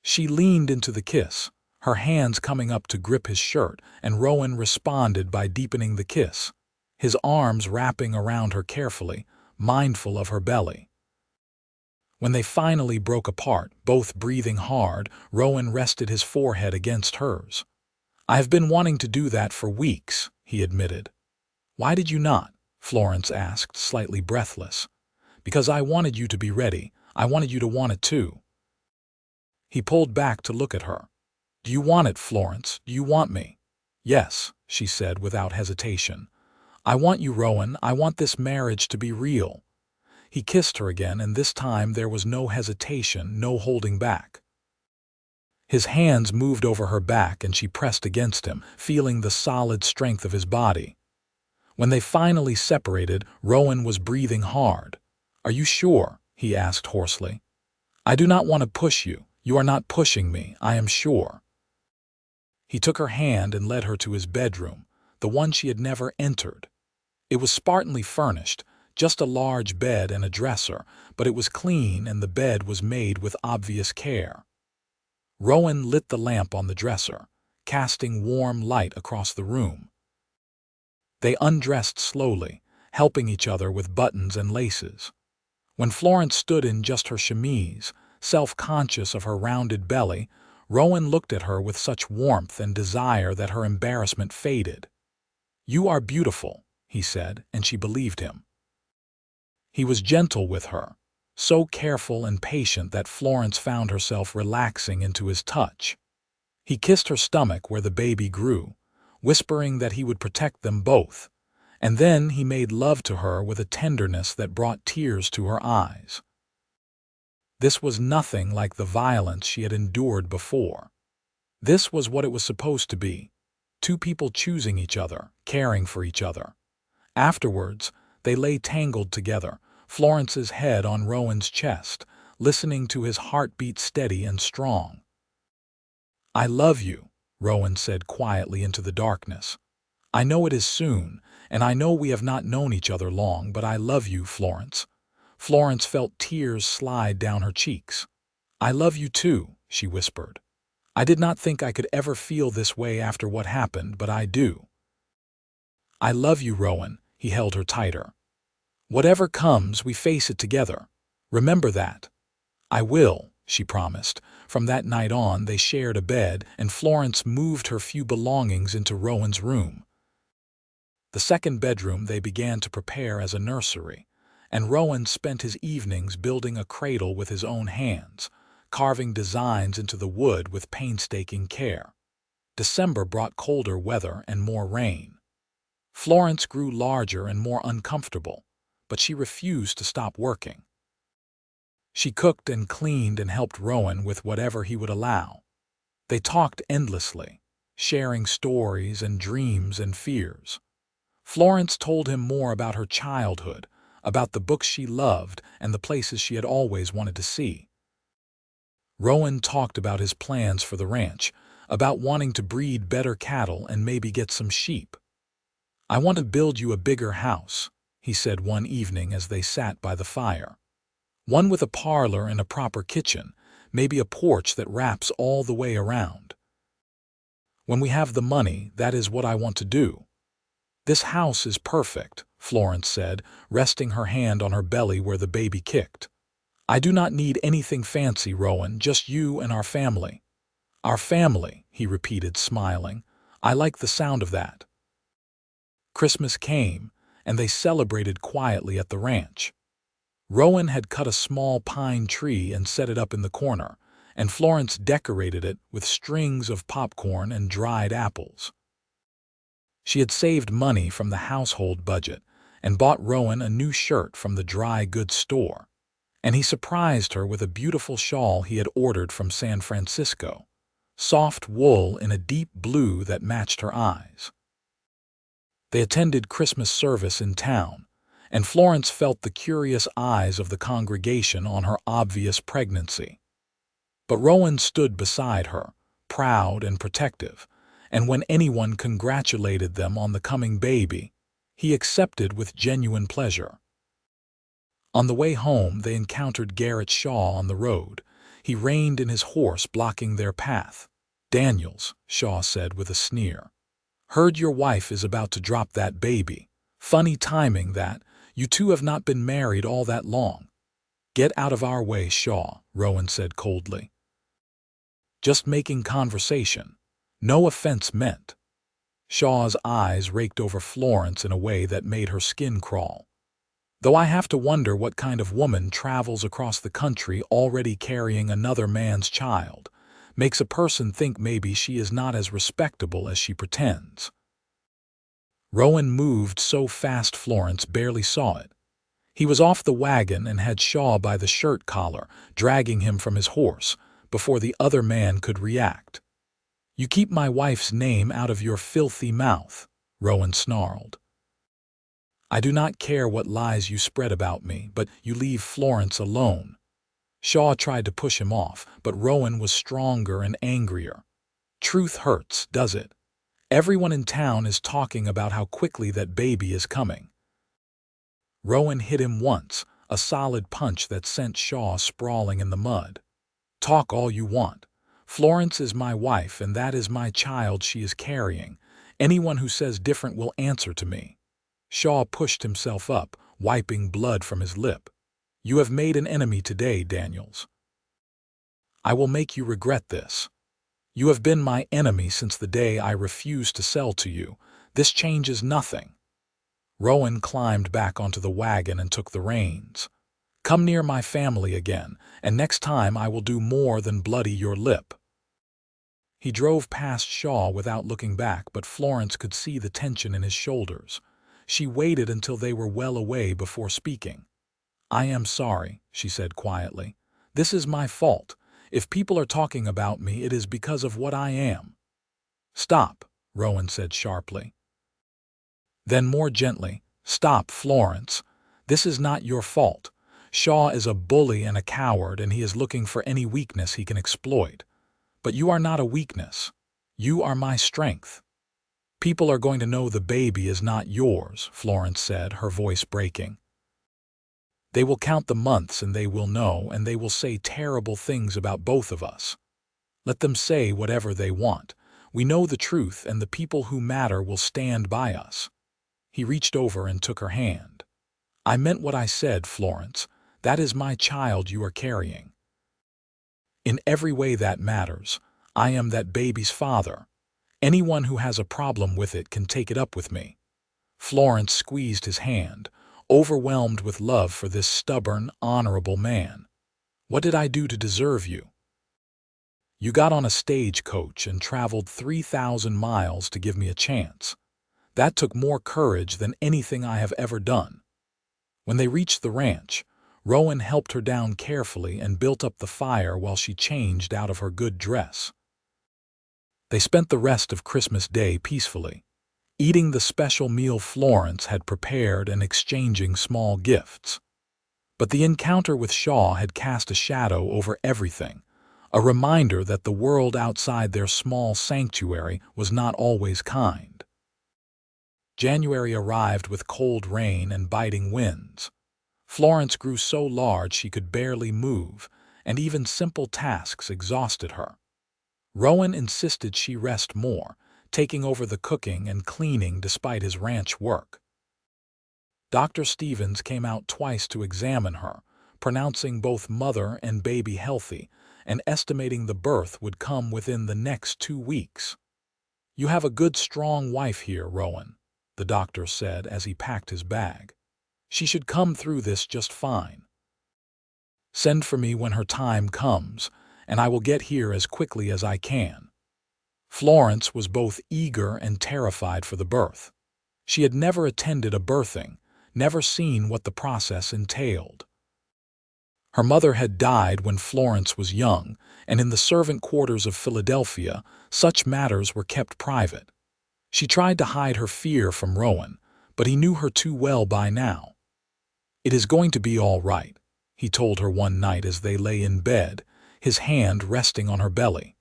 She leaned into the kiss, her hands coming up to grip his shirt, and Rowan responded by deepening the kiss, his arms wrapping around her carefully, mindful of her belly. When they finally broke apart, both breathing hard, Rowan rested his forehead against hers. "I have been wanting to do that for weeks," he admitted. "Why did you not?" Florence asked, slightly breathless. "Because I wanted you to be ready. I wanted you to want it too." He pulled back to look at her. "Do you want it, Florence? Do you want me?" "Yes," she said without hesitation. "I want you, Rowan. I want this marriage to be real." He kissed her again, and this time there was no hesitation, no holding back. His hands moved over her back and she pressed against him, feeling the solid strength of his body. When they finally separated, Rowan was breathing hard. "Are you sure?" he asked hoarsely. "I do not want to push you. You are not pushing me, I am sure." He took her hand and led her to his bedroom, the one she had never entered. It was spartanly furnished, just a large bed and a dresser, but it was clean and the bed was made with obvious care. Rowan lit the lamp on the dresser, casting warm light across the room. They undressed slowly, helping each other with buttons and laces. When Florence stood in just her chemise, self-conscious of her rounded belly, Rowan looked at her with such warmth and desire that her embarrassment faded. "You are beautiful," he said, and she believed him. He was gentle with her, so careful and patient that Florence found herself relaxing into his touch. He kissed her stomach where the baby grew, whispering that he would protect them both, and then he made love to her with a tenderness that brought tears to her eyes. This was nothing like the violence she had endured before. This was what it was supposed to be, two people choosing each other, caring for each other. Afterwards, they lay tangled together, Florence's head on Rowan's chest, listening to his heartbeat steady and strong. "I love you," Rowan said quietly into the darkness. "I know it is soon, and I know we have not known each other long, but I love you, Florence." Florence felt tears slide down her cheeks. "I love you too," she whispered. "I did not think I could ever feel this way after what happened, but I do." "I love you, Rowan," he held her tighter. "Whatever comes, we face it together. Remember that." "I will," she promised. From that night on, they shared a bed, and Florence moved her few belongings into Rowan's room. The second bedroom they began to prepare as a nursery, and Rowan spent his evenings building a cradle with his own hands, carving designs into the wood with painstaking care. December brought colder weather and more rain. Florence grew larger and more uncomfortable, but she refused to stop working. She cooked and cleaned and helped Rowan with whatever he would allow. They talked endlessly, sharing stories and dreams and fears. Florence told him more about her childhood, about the books she loved and the places she had always wanted to see. Rowan talked about his plans for the ranch, about wanting to breed better cattle and maybe get some sheep. "I want to build you a bigger house," he said one evening as they sat by the fire. "One with a parlor and a proper kitchen, maybe a porch that wraps all the way around. When we have the money, that is what I want to do." "This house is perfect," Florence said, resting her hand on her belly where the baby kicked. "I do not need anything fancy, Rowan, just you and our family." "Our family," he repeated, smiling. "I like the sound of that." Christmas came, and they celebrated quietly at the ranch. Rowan had cut a small pine tree and set it up in the corner, and Florence decorated it with strings of popcorn and dried apples. She had saved money from the household budget and bought Rowan a new shirt from the dry goods store, and he surprised her with a beautiful shawl he had ordered from San Francisco, soft wool in a deep blue that matched her eyes. They attended Christmas service in town, and Florence felt the curious eyes of the congregation on her obvious pregnancy. But Rowan stood beside her, proud and protective, and when anyone congratulated them on the coming baby, he accepted with genuine pleasure. On the way home, they encountered Garrett Shaw on the road. He reined in his horse, blocking their path. "Daniels," Shaw said with a sneer. "Heard your wife is about to drop that baby. Funny timing that. You two have not been married all that long." "Get out of our way, Shaw," Rowan said coldly. "Just making conversation. No offense meant." Shaw's eyes raked over Florence in a way that made her skin crawl. "Though I have to wonder what kind of woman travels across the country already carrying another man's child. Makes a person think maybe she is not as respectable as she pretends." Rowan moved so fast Florence barely saw it. He was off the wagon and had Shaw by the shirt collar, dragging him from his horse, before the other man could react. "You keep my wife's name out of your filthy mouth," Rowan snarled. "I do not care what lies you spread about me, but you leave Florence alone." Shaw tried to push him off, but Rowan was stronger and angrier. "Truth hurts, does it? Everyone in town is talking about how quickly that baby is coming." Rowan hit him once, a solid punch that sent Shaw sprawling in the mud. "Talk all you want. Florence is my wife, and that is my child she is carrying. Anyone who says different will answer to me." Shaw pushed himself up, wiping blood from his lip. "You have made an enemy today, Daniels. I will make you regret this. You have been my enemy since the day I refused to sell to you. This changes nothing." Rowan climbed back onto the wagon and took the reins. Come near my family again, and next time I will do more than bloody your lip." He drove past Shaw without looking back, but Florence could see the tension in his shoulders. She waited until they were well away before speaking. "I am sorry," she said quietly. "This is my fault. If people are talking about me, it is because of what I am." "Stop," Rowan said sharply. Then more gently, "Stop, Florence. This is not your fault. Shaw is a bully and a coward, and he is looking for any weakness he can exploit. But you are not a weakness. You are my strength." "People are going to know the baby is not yours," Florence said, her voice breaking. "They will count the months and they will know, and they will say terrible things about both of us. Let them say whatever they want. We know the truth, and the people who matter will stand by us." He reached over and took her hand. "I meant what I said, Florence. That is my child you are carrying. In every way that matters. I am that baby's father. Anyone who has a problem with it can take it up with me." Florence squeezed his hand, overwhelmed with love for this stubborn, honorable man. "What did I do to deserve you? You got on a stagecoach and traveled 3,000 miles to give me a chance. That took more courage than anything I have ever done." When they reached the ranch, Rowan helped her down carefully and built up the fire while she changed out of her good dress. They spent the rest of Christmas Day peacefully, eating the special meal Florence had prepared and exchanging small gifts. But the encounter with Shaw had cast a shadow over everything, a reminder that the world outside their small sanctuary was not always kind. January arrived with cold rain and biting winds. Florence grew so large she could barely move, and even simple tasks exhausted her. Rowan insisted she rest more, taking over the cooking and cleaning despite his ranch work. Dr. Stevens came out twice to examine her, pronouncing both mother and baby healthy, and estimating the birth would come within the next 2 weeks. "You have a good, strong wife here, Rowan," the doctor said as he packed his bag. "She should come through this just fine. Send for me when her time comes, and I will get here as quickly as I can." Florence was both eager and terrified for the birth. She had never attended a birthing, never seen what the process entailed. Her mother had died when Florence was young, and in the servant quarters of Philadelphia, such matters were kept private. She tried to hide her fear from Rowan, but he knew her too well by now. "It is going to be all right," he told her one night as they lay in bed, his hand resting on her belly.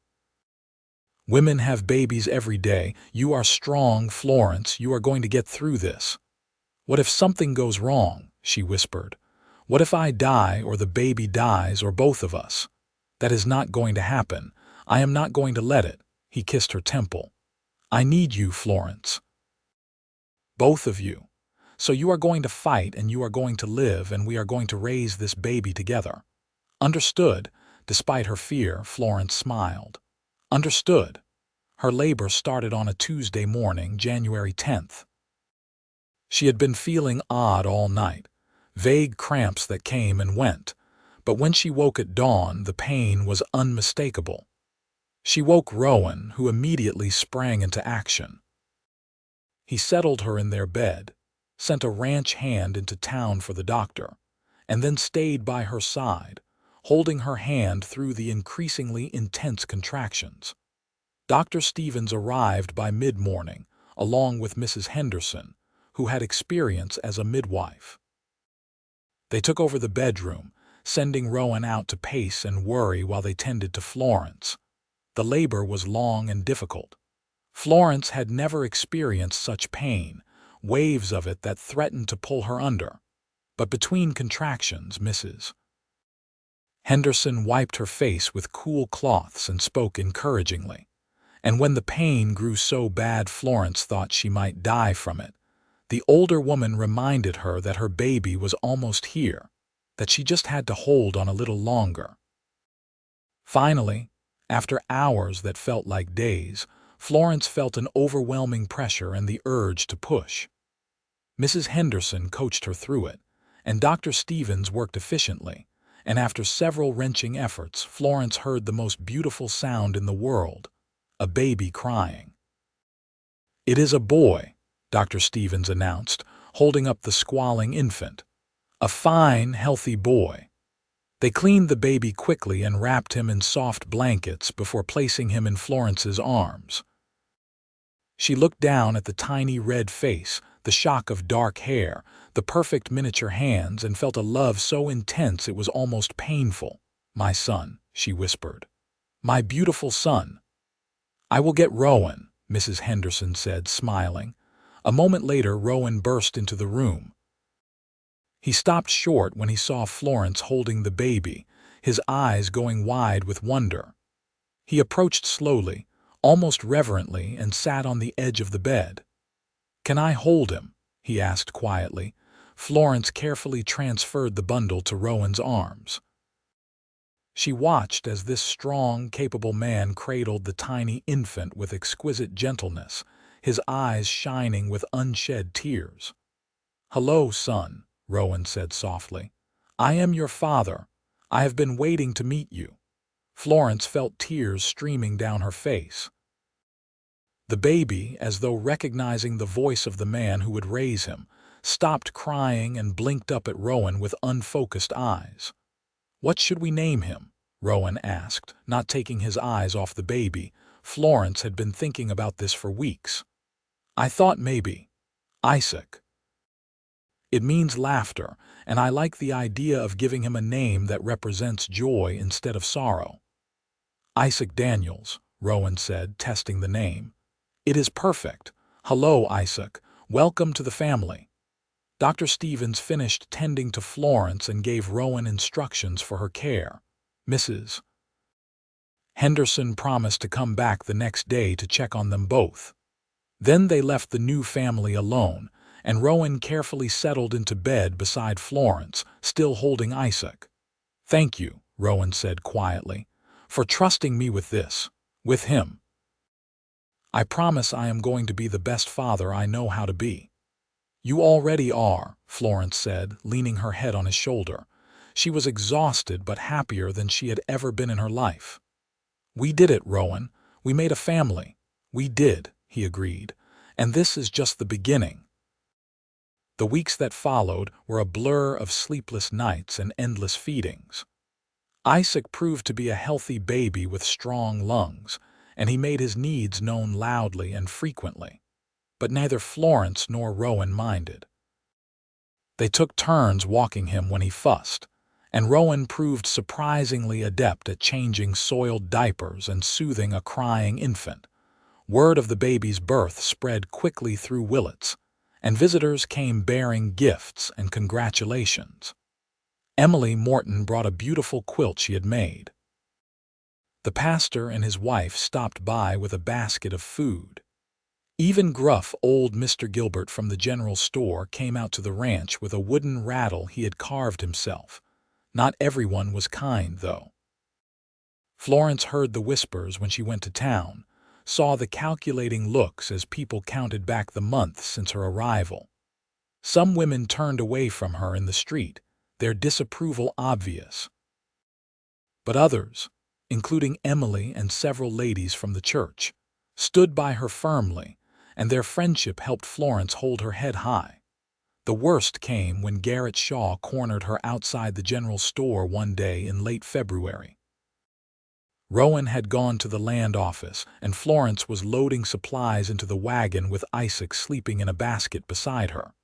"Women have babies every day. You are strong, Florence. You are going to get through this." "What if something goes wrong?" she whispered. "What if I die or the baby dies or both of us?" "That is not going to happen. I am not going to let it." He kissed her temple. "I need you, Florence. Both of you. So you are going to fight and you are going to live and we are going to raise this baby together." "Understood." Despite her fear, Florence smiled. "Understood." Her labor started on a Tuesday morning, January 10th. She had been feeling odd all night, vague cramps that came and went, but when she woke at dawn, the pain was unmistakable. She woke Rowan, who immediately sprang into action. He settled her in their bed, sent a ranch hand into town for the doctor, and then stayed by her side, holding her hand through the increasingly intense contractions. Dr. Stevens arrived by mid-morning, along with Mrs. Henderson, who had experience as a midwife. They took over the bedroom, sending Rowan out to pace and worry while they tended to Florence. The labor was long and difficult. Florence had never experienced such pain, waves of it that threatened to pull her under. But between contractions, Mrs. Henderson wiped her face with cool cloths and spoke encouragingly. And when the pain grew so bad Florence thought she might die from it, the older woman reminded her that her baby was almost here, that she just had to hold on a little longer. Finally, after hours that felt like days, Florence felt an overwhelming pressure and the urge to push. Mrs. Henderson coached her through it, and Dr. Stevens worked efficiently, and after several wrenching efforts, Florence heard the most beautiful sound in the world, a baby crying. "It is a boy," Dr. Stevens announced, holding up the squalling infant. "A fine, healthy boy." They cleaned the baby quickly and wrapped him in soft blankets before placing him in Florence's arms. She looked down at the tiny red face, the shock of dark hair, the perfect miniature hands, and felt a love so intense it was almost painful. "My son," she whispered. "My beautiful son." "I will get Rowan," Mrs. Henderson said, smiling. A moment later, Rowan burst into the room. He stopped short when he saw Florence holding the baby, his eyes going wide with wonder. He approached slowly, almost reverently, and sat on the edge of the bed. "Can I hold him?" he asked quietly. Florence carefully transferred the bundle to Rowan's arms. She watched as this strong, capable man cradled the tiny infant with exquisite gentleness, his eyes shining with unshed tears. "Hello, son," Rowan said softly. "I am your father. I have been waiting to meet you." Florence felt tears streaming down her face. The baby, as though recognizing the voice of the man who would raise him, stopped crying and blinked up at Rowan with unfocused eyes. "What should we name him?" Rowan asked, not taking his eyes off the baby. Florence had been thinking about this for weeks. "I thought maybe Isaac. It means laughter, and I like the idea of giving him a name that represents joy instead of sorrow." "Isaac Daniels," Rowan said, testing the name. "It is perfect. Hello, Isaac. Welcome to the family." Dr. Stevens finished tending to Florence and gave Rowan instructions for her care. Mrs. Henderson promised to come back the next day to check on them both. Then they left the new family alone, and Rowan carefully settled into bed beside Florence, still holding Isaac. "Thank you," Rowan said quietly, "for trusting me with this, with him. I promise I am going to be the best father I know how to be." "You already are," Florence said, leaning her head on his shoulder. She was exhausted but happier than she had ever been in her life. "We did it, Rowan. We made a family." "We did," he agreed. "And this is just the beginning." The weeks that followed were a blur of sleepless nights and endless feedings. Isaac proved to be a healthy baby with strong lungs, and he made his needs known loudly and frequently. But neither Florence nor Rowan minded. They took turns walking him when he fussed, and Rowan proved surprisingly adept at changing soiled diapers and soothing a crying infant. Word of the baby's birth spread quickly through Willits, and visitors came bearing gifts and congratulations. Emily Morton brought a beautiful quilt she had made. The pastor and his wife stopped by with a basket of food. Even gruff old Mr. Gilbert from the general store came out to the ranch with a wooden rattle he had carved himself. Not everyone was kind, though. Florence heard the whispers when she went to town, saw the calculating looks as people counted back the months since her arrival. Some women turned away from her in the street, their disapproval obvious. But others, including Emily and several ladies from the church, stood by her firmly, and their friendship helped Florence hold her head high. The worst came when Garrett Shaw cornered her outside the general store one day in late February. Rowan had gone to the land office, and Florence was loading supplies into the wagon with Isaac sleeping in a basket beside her.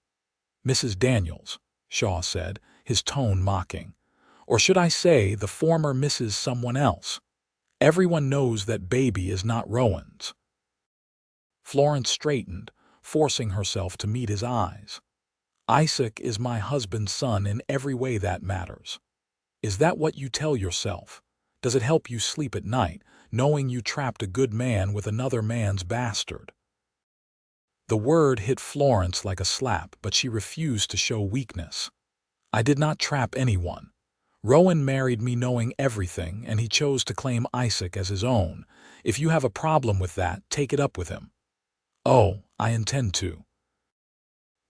"Mrs. Daniels," Shaw said, his tone mocking. "Or should I say the former Mrs. someone else? Everyone knows that baby is not Rowan's." Florence straightened, forcing herself to meet his eyes. "Isaac is my husband's son in every way that matters." "Is that what you tell yourself? Does it help you sleep at night, knowing you trapped a good man with another man's bastard?" The word hit Florence like a slap, but she refused to show weakness. "I did not trap anyone. Rowan married me knowing everything, and he chose to claim Isaac as his own. If you have a problem with that, take it up with him." "Oh, I intend to."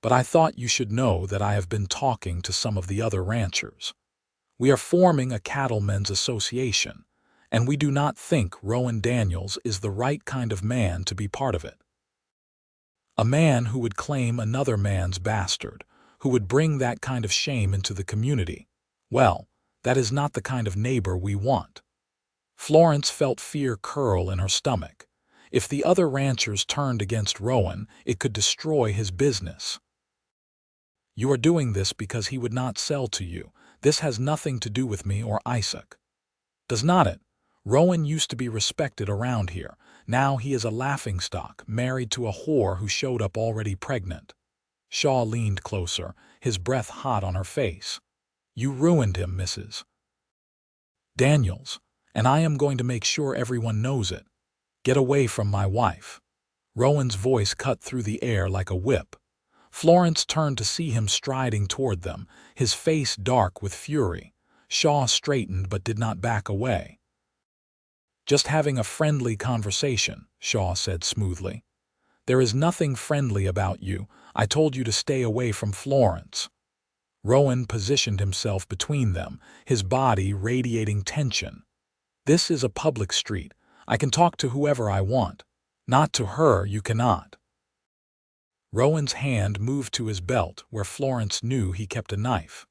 but I thought you should know that I have been talking to some of the other ranchers. We are forming a cattlemen's association, and we do not think Rowan Daniels is the right kind of man to be part of it. A man who would claim another man's bastard, who would bring that kind of shame into the community. Well, that is not the kind of neighbor we want. Florence felt fear curl in her stomach. If the other ranchers turned against Rowan, it could destroy his business. You are doing this because he would not sell to you. This has nothing to do with me or Isaac. Does not it? Rowan used to be respected around here. Now he is a laughingstock, married to a whore who showed up already pregnant. Shaw leaned closer, his breath hot on her face. You ruined him, Mrs. Daniels, and I am going to make sure everyone knows it. Get away from my wife. Rowan's voice cut through the air like a whip. Florence turned to see him striding toward them, his face dark with fury. Shaw straightened but did not back away. Just having a friendly conversation, Shaw said smoothly. There is nothing friendly about you. I told you to stay away from Florence. Rowan positioned himself between them, his body radiating tension. This is a public street. I can talk to whoever I want. Not to her, you cannot. Rowan's hand moved to his belt, where Florence knew he kept a knife.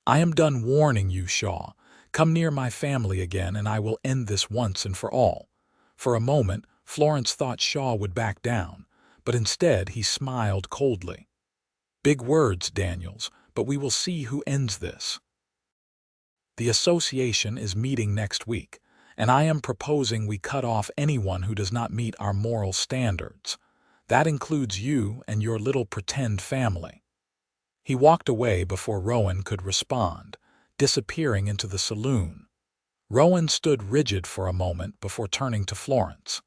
I am done warning you, Shaw. Come near my family again, and I will end this once and for all. For a moment, Florence thought Shaw would back down, but instead he smiled coldly. Big words, Daniels, but we will see who ends this. The association is meeting next week, and I am proposing we cut off anyone who does not meet our moral standards. That includes you and your little pretend family. He walked away before Rowan could respond, disappearing into the saloon. Rowan stood rigid for a moment before turning to Florence.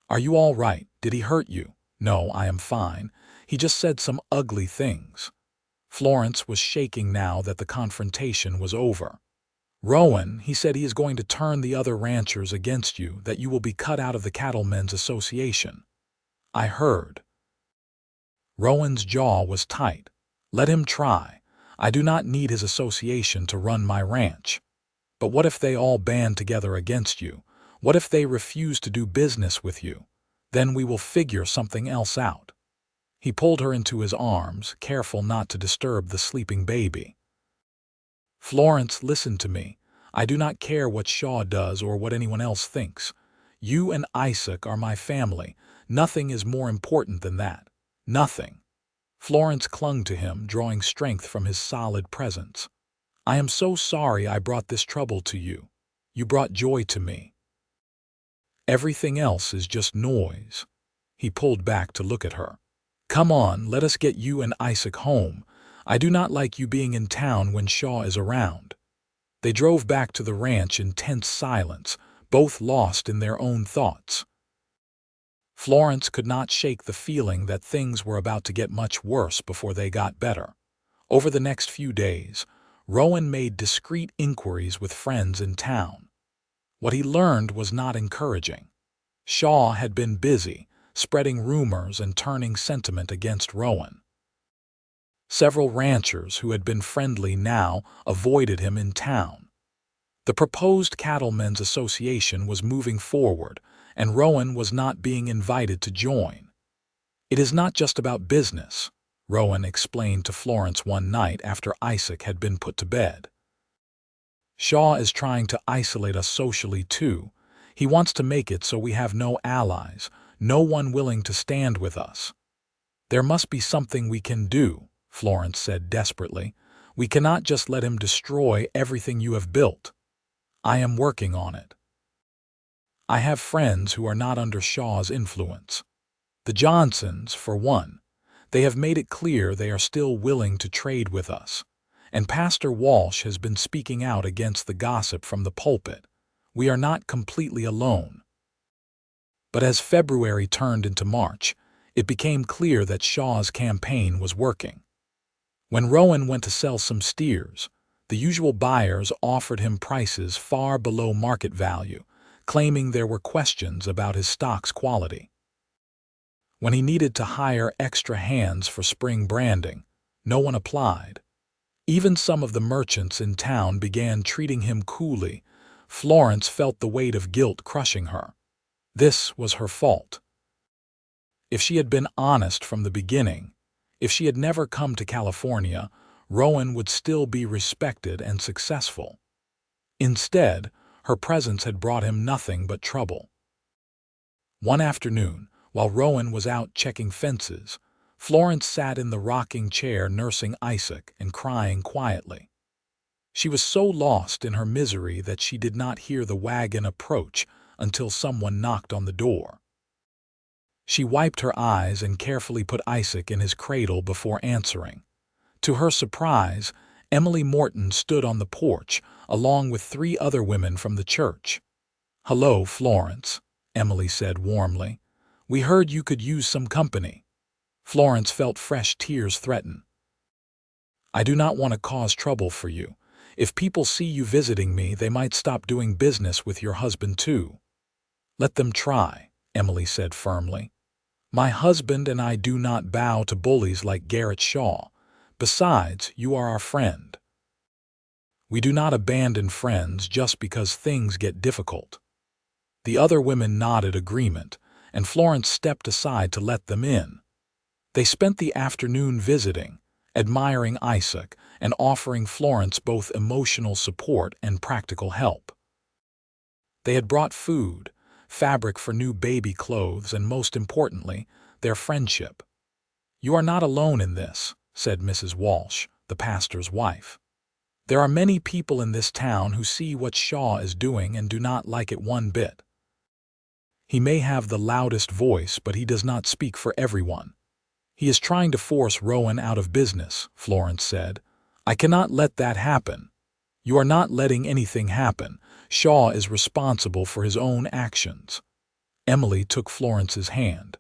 Are you all right? Did he hurt you? No, I am fine. He just said some ugly things. Florence was shaking now that the confrontation was over. Rowan, he said he is going to turn the other ranchers against you, that you will be cut out of the Cattlemen's Association. I heard. Rowan's jaw was tight. Let him try. I do not need his association to run my ranch. But what if they all band together against you? What if they refuse to do business with you? Then we will figure something else out. He pulled her into his arms, careful not to disturb the sleeping baby. Florence, listen to me. I do not care what Shaw does or what anyone else thinks. You and Isaac are my family. Nothing is more important than that. Nothing. Florence clung to him, drawing strength from his solid presence. I am so sorry I brought this trouble to you. You brought joy to me. Everything else is just noise. He pulled back to look at her. Come on, let us get you and Isaac home. I do not like you being in town when Shaw is around. They drove back to the ranch in tense silence, both lost in their own thoughts. Florence could not shake the feeling that things were about to get much worse before they got better. Over the next few days, Rowan made discreet inquiries with friends in town. What he learned was not encouraging. Shaw had been busy, spreading rumors and turning sentiment against Rowan. Several ranchers who had been friendly now avoided him in town. The proposed Cattlemen's Association was moving forward, and Rowan was not being invited to join. It is not just about business, Rowan explained to Florence one night after Isaac had been put to bed. Shaw is trying to isolate us socially too. He wants to make it so we have no allies, no one willing to stand with us. There must be something we can do, Florence said desperately. We cannot just let him destroy everything you have built. I am working on it. I have friends who are not under Shaw's influence. The Johnsons, for one. They have made it clear they are still willing to trade with us. And Pastor Walsh has been speaking out against the gossip from the pulpit. We are not completely alone. But as February turned into March, it became clear that Shaw's campaign was working. When Rowan went to sell some steers, the usual buyers offered him prices far below market value, claiming there were questions about his stock's quality. When he needed to hire extra hands for spring branding, no one applied. Even some of the merchants in town began treating him coolly. Florence felt the weight of guilt crushing her. This was her fault. If she had been honest from the beginning, if she had never come to California, Rowan would still be respected and successful. Instead, her presence had brought him nothing but trouble. One afternoon, while Rowan was out checking fences, Florence sat in the rocking chair nursing Isaac and crying quietly. She was so lost in her misery that she did not hear the wagon approach until someone knocked on the door. She wiped her eyes and carefully put Isaac in his cradle before answering. To her surprise, Emily Morton stood on the porch, along with 3 other women from the church. "Hello, Florence," Emily said warmly. "We heard you could use some company." Florence felt fresh tears threaten. "I do not want to cause trouble for you. If people see you visiting me, they might stop doing business with your husband too." "Let them try," Emily said firmly. "My husband and I do not bow to bullies like Garrett Shaw. Besides, you are our friend. We do not abandon friends just because things get difficult." The other women nodded agreement, and Florence stepped aside to let them in. They spent the afternoon visiting, admiring Isaac, and offering Florence both emotional support and practical help. They had brought food, fabric for new baby clothes, and most importantly, their friendship. "You are not alone in this," said Mrs. Walsh, the pastor's wife. "There are many people in this town who see what Shaw is doing and do not like it one bit. He may have the loudest voice, but he does not speak for everyone. He is trying to force Rowan out of business," Florence said. "I cannot let that happen." "You are not letting anything happen. Shaw is responsible for his own actions." Emily took Florence's hand.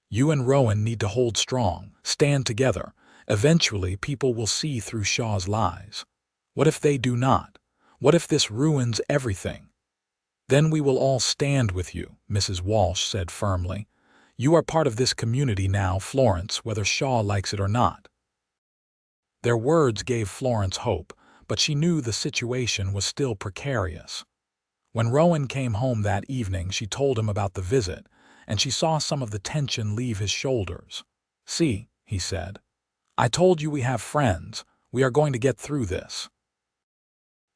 "You and Rowan need to hold strong, stand together. Eventually, people will see through Shaw's lies. What if they do not? What if this ruins everything?" "Then we will all stand with you," Mrs. Walsh said firmly. "You are part of this community now, Florence, whether Shaw likes it or not." Their words gave Florence hope, but she knew the situation was still precarious. When Rowan came home that evening, she told him about the visit, and she saw some of the tension leave his shoulders. "See," he said, "I told you we have friends. We are going to get through this."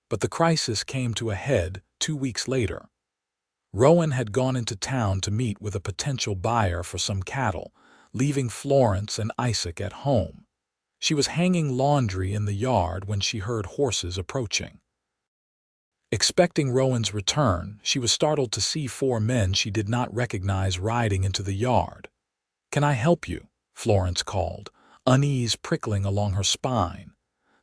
But the crisis came to a head 2 weeks later. Rowan had gone into town to meet with a potential buyer for some cattle, leaving Florence and Isaac at home. She was hanging laundry in the yard when she heard horses approaching. Expecting Rowan's return, she was startled to see 4 men she did not recognize riding into the yard. "Can I help you?" Florence called, unease prickling along her spine.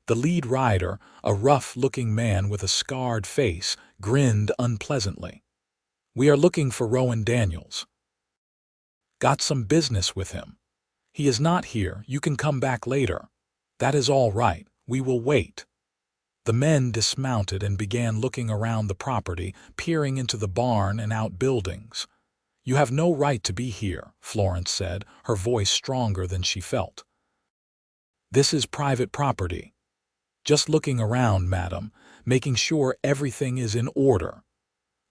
The lead rider, a rough-looking man with a scarred face, grinned unpleasantly. "We are looking for Rowan Daniels." "Got some business with him." "He is not here. You can come back later." "That is all right. We will wait." The men dismounted and began looking around the property, peering into the barn and outbuildings. "You have no right to be here," Florence said, her voice stronger than she felt. "This is private property." "Just looking around, madam, making sure everything is in order."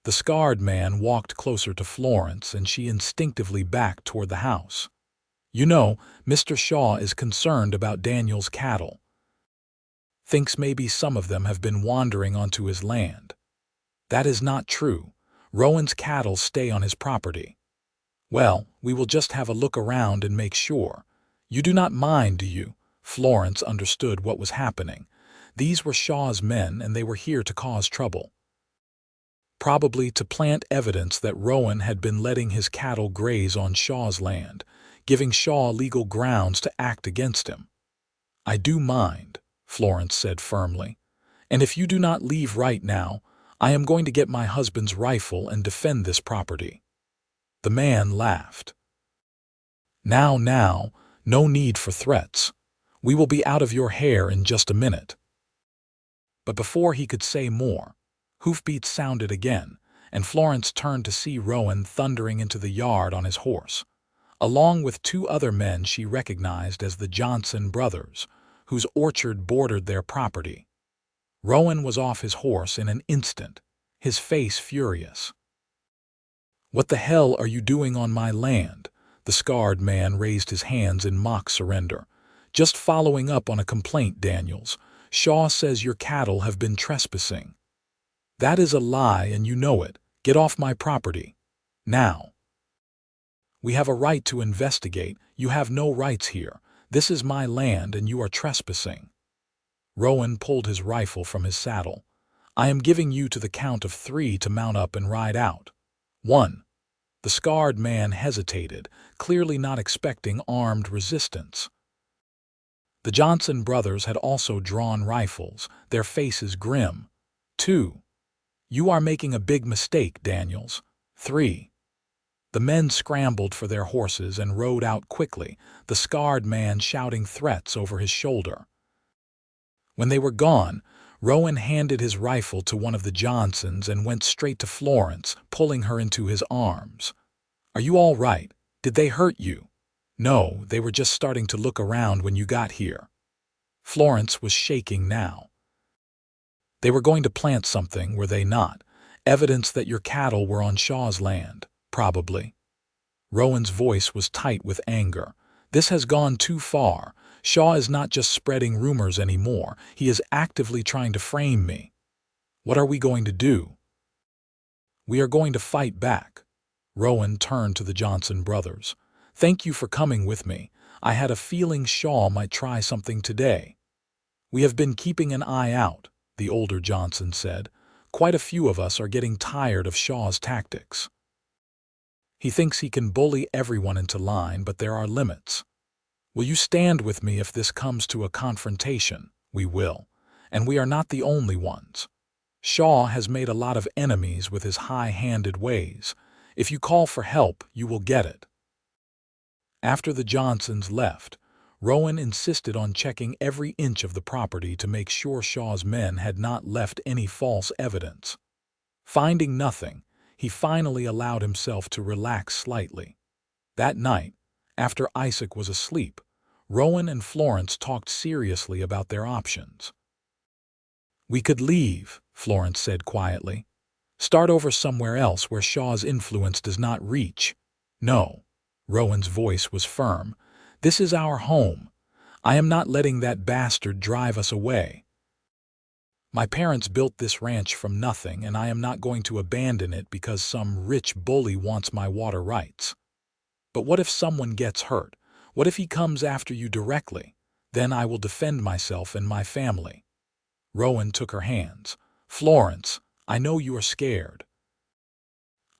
The scarred man walked closer to Florence, and she instinctively backed toward the house. "You know, Mr. Shaw is concerned about Daniel's cattle. Thinks maybe some of them have been wandering onto his land." "That is not true. Rowan's cattle stay on his property." "Well, we will just have a look around and make sure. You do not mind, do you?" Florence understood what was happening. These were Shaw's men, and they were here to cause trouble. Probably to plant evidence that Rowan had been letting his cattle graze on Shaw's land, giving Shaw legal grounds to act against him. "I do mind," Florence said firmly. "And if you do not leave right now, I am going to get my husband's rifle and defend this property." The man laughed. Now, no need for threats. We will be out of your hair in just a minute." But before he could say more, hoofbeats sounded again, and Florence turned to see Rowan thundering into the yard on his horse. along with two other men she recognized as the Johnson brothers, whose orchard bordered their property. Rowan was off his horse in an instant, his face furious. "What the hell are you doing on my land?" The scarred man raised his hands in mock surrender. "Just following up on a complaint, Daniels. Shaw says your cattle have been trespassing." "That is a lie, and you know it. Get off my property. Now." "We have a right to investigate. You have no rights here. This is my land, and you are trespassing." Rowan pulled his rifle from his saddle. "I am giving you to the count of 3 to mount up and ride out. 1. The scarred man hesitated, clearly not expecting armed resistance. The Johnson brothers had also drawn rifles, their faces grim. 2. You are making a big mistake, Daniels. 3. The men scrambled for their horses and rode out quickly, the scarred man shouting threats over his shoulder. When they were gone, Rowan handed his rifle to one of the Johnsons and went straight to Florence, pulling her into his arms. "Are you all right? Did they hurt you?" "No, they were just starting to look around when you got here." Florence was shaking now. "They were going to plant something, were they not? Evidence that your cattle were on Shaw's land, probably." Rowan's voice was tight with anger. "This has gone too far. Shaw is not just spreading rumors anymore. He is actively trying to frame me. What are we going to do?" "We are going to fight back." Rowan turned to the Johnson brothers. "Thank you for coming with me. I had a feeling Shaw might try something today." "We have been keeping an eye out," the older Johnson said. "Quite a few of us are getting tired of Shaw's tactics. He thinks he can bully everyone into line, but there are limits. Will you stand with me if this comes to a confrontation?" "We will. And we are not the only ones. Shaw has made a lot of enemies with his high-handed ways. If you call for help, you will get it." After the Johnsons left, Rowan insisted on checking every inch of the property to make sure Shaw's men had not left any false evidence. Finding nothing, he finally allowed himself to relax slightly. That night, after Isaac was asleep, Rowan and Florence talked seriously about their options. "We could leave," Florence said quietly. "Start over somewhere else where Shaw's influence does not reach." "No." Rowan's voice was firm. "This is our home. I am not letting that bastard drive us away. My parents built this ranch from nothing, and I am not going to abandon it because some rich bully wants my water rights. But what if someone gets hurt? What if he comes after you directly? Then I will defend myself and my family." Rowan took her hands. "Florence, I know you are scared."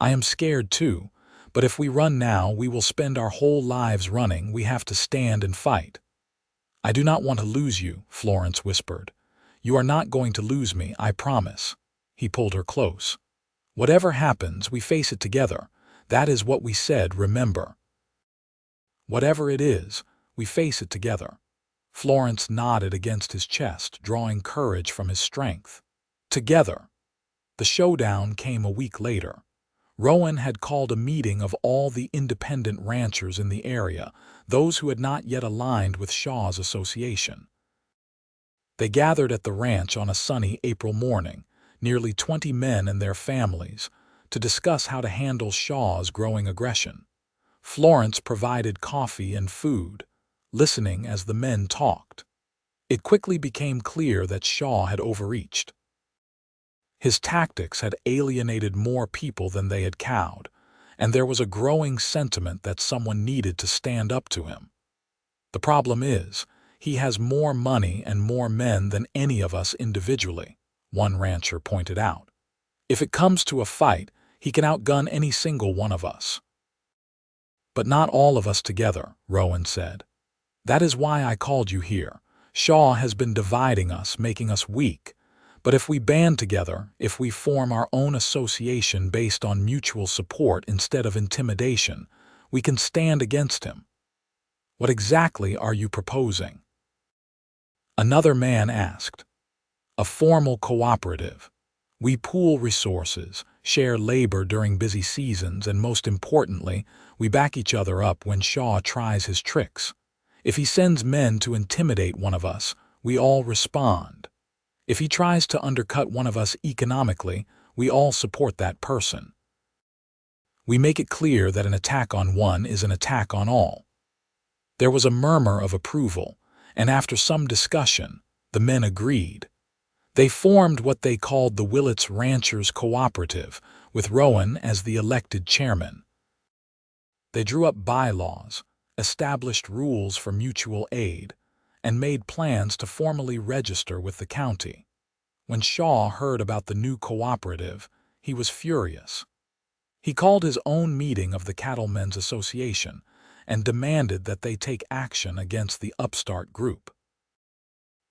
"I am scared too, but if we run now, we will spend our whole lives running. We have to stand and fight." "I do not want to lose you," Florence whispered. "You are not going to lose me, I promise." He pulled her close. "Whatever happens, we face it together. That is what we said, remember?" "Whatever it is, we face it together." Florence nodded against his chest, drawing courage from his strength. Together. The showdown came a week later. Rowan had called a meeting of all the independent ranchers in the area, those who had not yet aligned with Shaw's association. They gathered at the ranch on a sunny April morning, nearly 20 men and their families, to discuss how to handle Shaw's growing aggression. Florence provided coffee and food, listening as the men talked. It quickly became clear that Shaw had overreached. His tactics had alienated more people than they had cowed, and there was a growing sentiment that someone needed to stand up to him. "The problem is, he has more money and more men than any of us individually," one rancher pointed out. "If it comes to a fight, he can outgun any single one of us." "But not all of us together," Rowan said. "That is why I called you here. Shaw has been dividing us, making us weak. But if we band together, if we form our own association based on mutual support instead of intimidation, we can stand against him." "What exactly are you proposing?" Another man asked. "A formal cooperative. We pool resources, share labor during busy seasons, and most importantly, we back each other up when Shaw tries his tricks. If he sends men to intimidate one of us, we all respond. If he tries to undercut one of us economically, we all support that person. We make it clear that an attack on one is an attack on all. There was a murmur of approval, and after some discussion, the men agreed. They formed what they called the Willits Ranchers Cooperative, with Rowan as the elected chairman. They drew up bylaws, established rules for mutual aid, and made plans to formally register with the county. When Shaw heard about the new cooperative, he was furious. He called his own meeting of the Cattlemen's Association and demanded that they take action against the upstart group.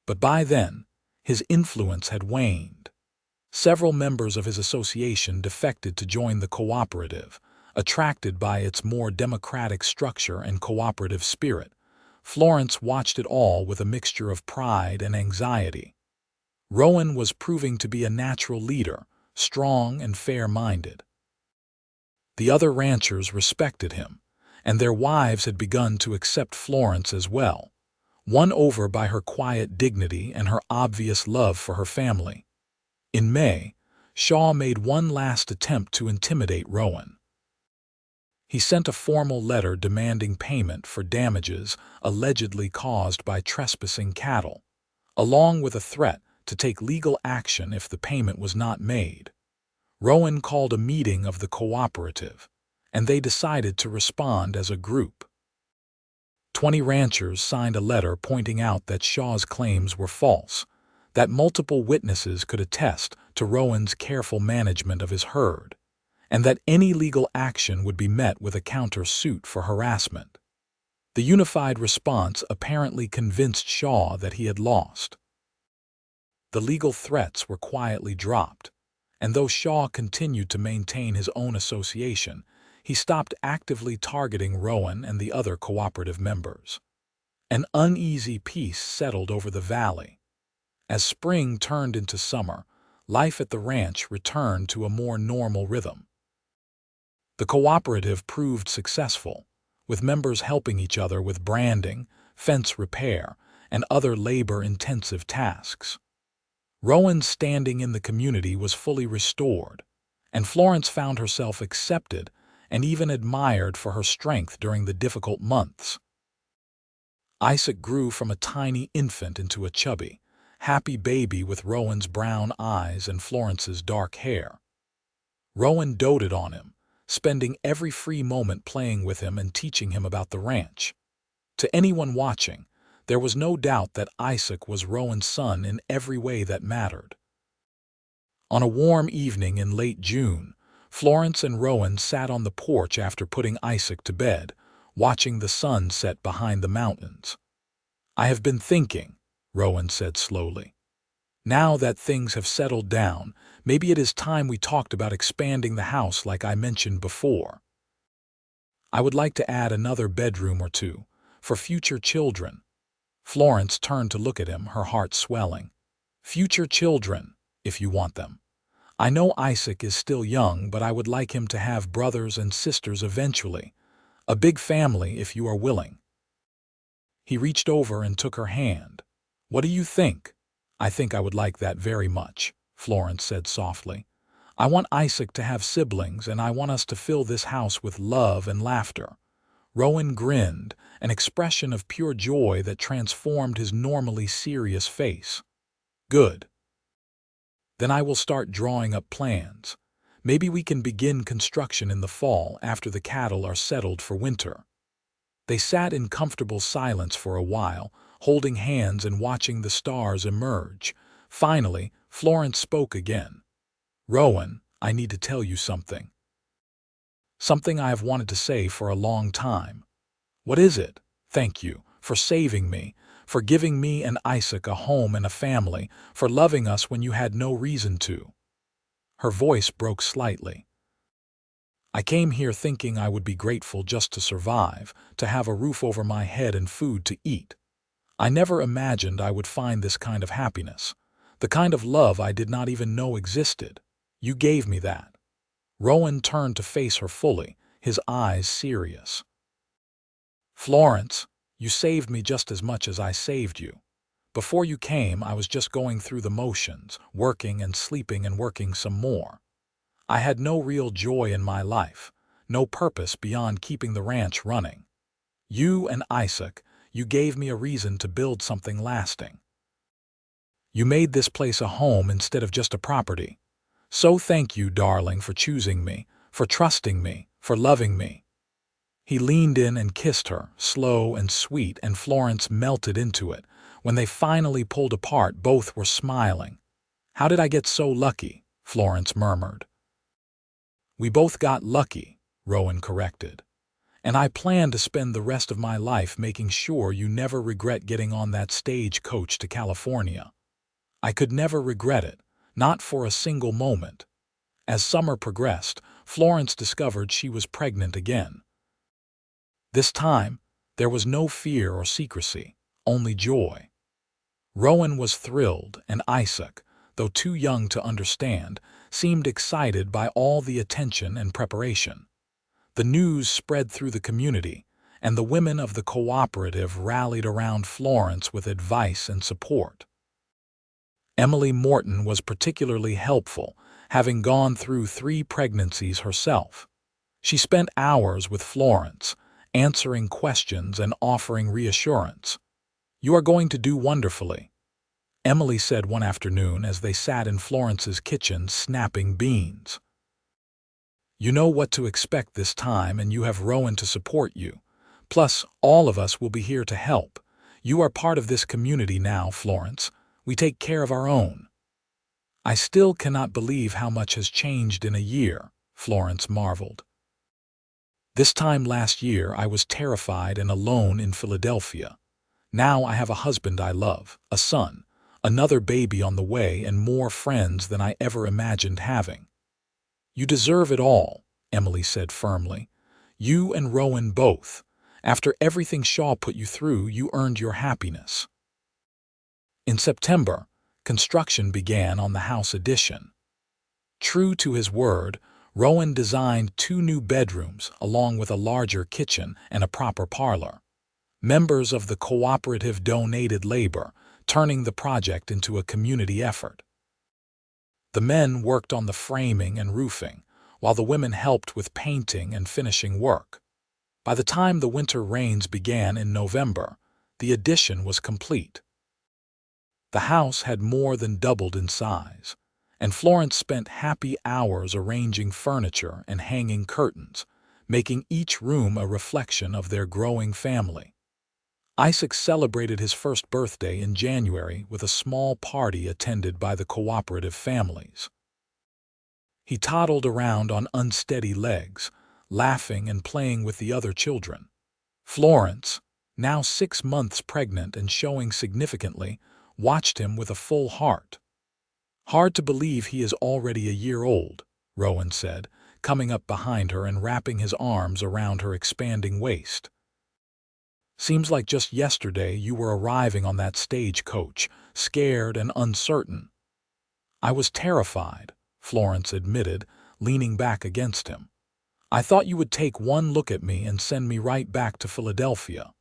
But by then, his influence had waned. Several members of his association defected to join the cooperative, attracted by its more democratic structure and cooperative spirit. Florence watched it all with a mixture of pride and anxiety. Rowan was proving to be a natural leader, strong and fair-minded. The other ranchers respected him, and their wives had begun to accept Florence as well, won over by her quiet dignity and her obvious love for her family. In May, Shaw made one last attempt to intimidate Rowan. He sent a formal letter demanding payment for damages allegedly caused by trespassing cattle, along with a threat to take legal action if the payment was not made. Rowan called a meeting of the cooperative, and they decided to respond as a group. 20 ranchers signed a letter pointing out that Shaw's claims were false, that multiple witnesses could attest to Rowan's careful management of his herd, and that any legal action would be met with a counter-suit for harassment. The unified response apparently convinced Shaw that he had lost. The legal threats were quietly dropped, and though Shaw continued to maintain his own association, he stopped actively targeting Rowan and the other cooperative members. An uneasy peace settled over the valley. As spring turned into summer, life at the ranch returned to a more normal rhythm. The cooperative proved successful, with members helping each other with branding, fence repair, and other labor-intensive tasks. Rowan's standing in the community was fully restored, and Florence found herself accepted and even admired for her strength during the difficult months. Isaac grew from a tiny infant into a chubby, happy baby with Rowan's brown eyes and Florence's dark hair. Rowan doted on him, spending every free moment playing with him and teaching him about the ranch. To anyone watching, there was no doubt that Isaac was Rowan's son in every way that mattered. On a warm evening in late June, Florence and Rowan sat on the porch after putting Isaac to bed, watching the sun set behind the mountains. "I have been thinking," Rowan said slowly. "Now that things have settled down, maybe it is time we talked about expanding the house like I mentioned before. I would like to add another bedroom or two, for future children." Florence turned to look at him, her heart swelling. "Future children, if you want them. I know Isaac is still young, but I would like him to have brothers and sisters eventually. A big family if you are willing." He reached over and took her hand. "What do you think?" "I think I would like that very much," Florence said softly. "I want Isaac to have siblings, and I want us to fill this house with love and laughter." Rowan grinned, an expression of pure joy that transformed his normally serious face. "Good. Then I will start drawing up plans. Maybe we can begin construction in the fall after the cattle are settled for winter." They sat in comfortable silence for a while, holding hands and watching the stars emerge. Finally, Florence spoke again. "Rowan, I need to tell you something. Something I have wanted to say for a long time." "What is it?" "Thank you for saving me, for giving me and Isaac a home and a family, for loving us when you had no reason to." Her voice broke slightly. "I came here thinking I would be grateful just to survive, to have a roof over my head and food to eat. I never imagined I would find this kind of happiness. The kind of love I did not even know existed. You gave me that." Rowan turned to face her fully, his eyes serious. "Florence, you saved me just as much as I saved you. Before you came, I was just going through the motions, working and sleeping and working some more. I had no real joy in my life, no purpose beyond keeping the ranch running. You and Isaac, you gave me a reason to build something lasting. You made this place a home instead of just a property. So thank you, darling, for choosing me, for trusting me, for loving me." He leaned in and kissed her, slow and sweet, and Florence melted into it. When they finally pulled apart, both were smiling. "How did I get so lucky?" Florence murmured. "We both got lucky," Rowan corrected. "And I plan to spend the rest of my life making sure you never regret getting on that stagecoach to California. I could never regret it, not for a single moment." As summer progressed, Florence discovered she was pregnant again. This time, there was no fear or secrecy, only joy. Rowan was thrilled, and Isaac, though too young to understand, seemed excited by all the attention and preparation. The news spread through the community, and the women of the cooperative rallied around Florence with advice and support. Emily Morton was particularly helpful, having gone through 3 pregnancies herself. She spent hours with Florence, answering questions and offering reassurance. "You are going to do wonderfully," Emily said one afternoon as they sat in Florence's kitchen snapping beans. "You know what to expect this time, and you have Rowan to support you. Plus, all of us will be here to help. You are part of this community now, Florence. We take care of our own." "I still cannot believe how much has changed in a year," Florence marveled. "This time last year I was terrified and alone in Philadelphia. Now I have a husband I love, a son, another baby on the way, and more friends than I ever imagined having." "You deserve it all," Emily said firmly. "You and Rowan both. After everything Shaw put you through, you earned your happiness." In September, construction began on the house addition. True to his word, Rowan designed 2 new bedrooms along with a larger kitchen and a proper parlor. Members of the cooperative donated labor, turning the project into a community effort. The men worked on the framing and roofing, while the women helped with painting and finishing work. By the time the winter rains began in November, the addition was complete. The house had more than doubled in size, and Florence spent happy hours arranging furniture and hanging curtains, making each room a reflection of their growing family. Isaac celebrated his first birthday in January with a small party attended by the cooperative families. He toddled around on unsteady legs, laughing and playing with the other children. Florence, now 6 months pregnant and showing significantly, watched him with a full heart. "Hard to believe he is already a year old," Rowan said, coming up behind her and wrapping his arms around her expanding waist. "Seems like just yesterday you were arriving on that stagecoach, scared and uncertain." "I was terrified," Florence admitted, leaning back against him. "I thought you would take one look at me and send me right back to Philadelphia.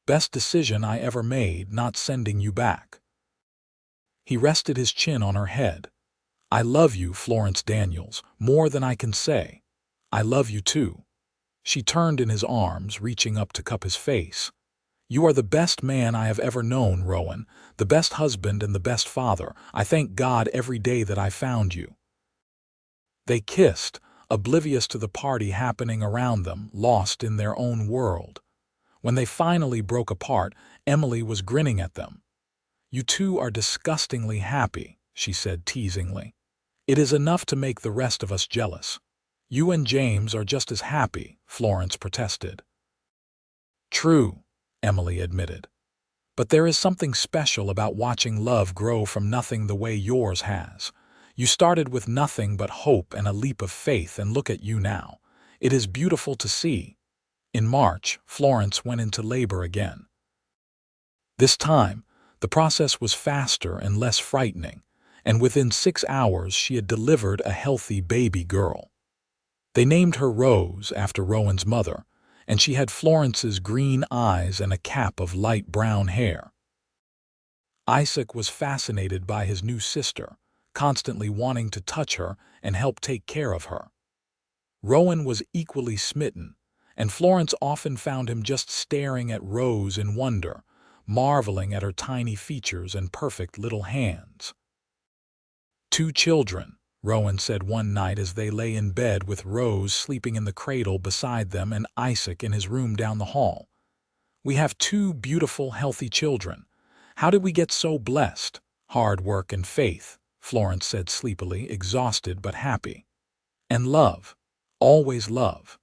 Best decision I ever made, not sending you back." He rested his chin on her head. "I love you, Florence Daniels, more than I can say. I love you too." She turned in his arms, reaching up to cup his face. "You are the best man I have ever known, Rowan, the best husband and the best father. I thank God every day that I found you." They kissed, oblivious to the party happening around them, lost in their own world. When they finally broke apart, Emily was grinning at them. "You two are disgustingly happy," she said teasingly. "It is enough to make the rest of us jealous." "You and James are just as happy," Florence protested. "True," Emily admitted. "But there is something special about watching love grow from nothing the way yours has. You started with nothing but hope and a leap of faith, and look at you now. It is beautiful to see." In March, Florence went into labor again. This time, the process was faster and less frightening. and within 6 hours she had delivered a healthy baby girl. They named her Rose after Rowan's mother, and she had Florence's green eyes and a cap of light brown hair. Isaac was fascinated by his new sister, constantly wanting to touch her and help take care of her. Rowan was equally smitten, and Florence often found him just staring at Rose in wonder, marveling at her tiny features and perfect little hands. "Two children," Rowan said one night as they lay in bed with Rose sleeping in the cradle beside them and Isaac in his room down the hall. "We have two beautiful, healthy children. How did we get so blessed?" "Hard work and faith," Florence said sleepily, exhausted but happy. "And love. Always love."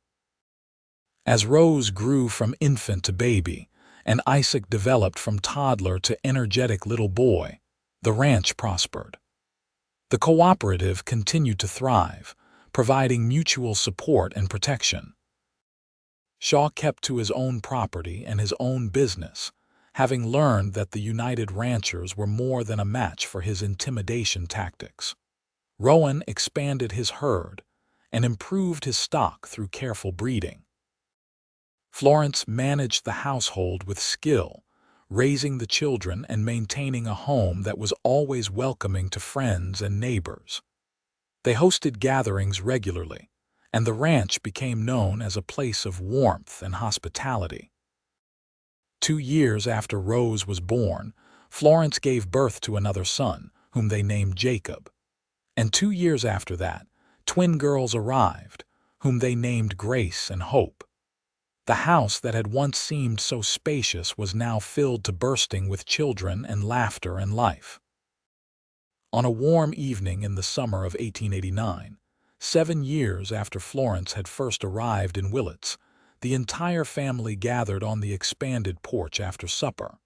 As Rose grew from infant to baby, and Isaac developed from toddler to energetic little boy, the ranch prospered. The cooperative continued to thrive, providing mutual support and protection. Shaw kept to his own property and his own business, having learned that the United Ranchers were more than a match for his intimidation tactics. Rowan expanded his herd and improved his stock through careful breeding. Florence managed the household with skill, raising the children and maintaining a home that was always welcoming to friends and neighbors. They hosted gatherings regularly, and the ranch became known as a place of warmth and hospitality. 2 years after Rose was born, Florence gave birth to another son, whom they named Jacob. And 2 years after that, twin girls arrived, whom they named Grace and Hope. The house that had once seemed so spacious was now filled to bursting with children and laughter and life. On a warm evening in the summer of 1889, 7 years after Florence had first arrived in Willits, the entire family gathered on the expanded porch after supper.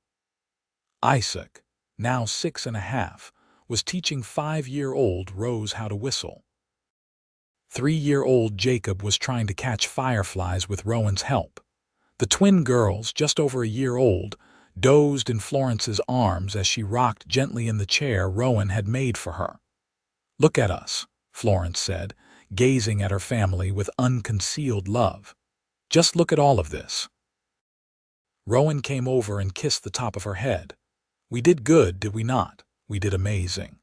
Isaac, now 6.5, was teaching 5-year-old Rose how to whistle. 3-year-old Jacob was trying to catch fireflies with Rowan's help. The twin girls, just over a year old, dozed in Florence's arms as she rocked gently in the chair Rowan had made for her. "Look at us," Florence said, gazing at her family with unconcealed love. "Just look at all of this." Rowan came over and kissed the top of her head. "We did good, did we not? We did amazing."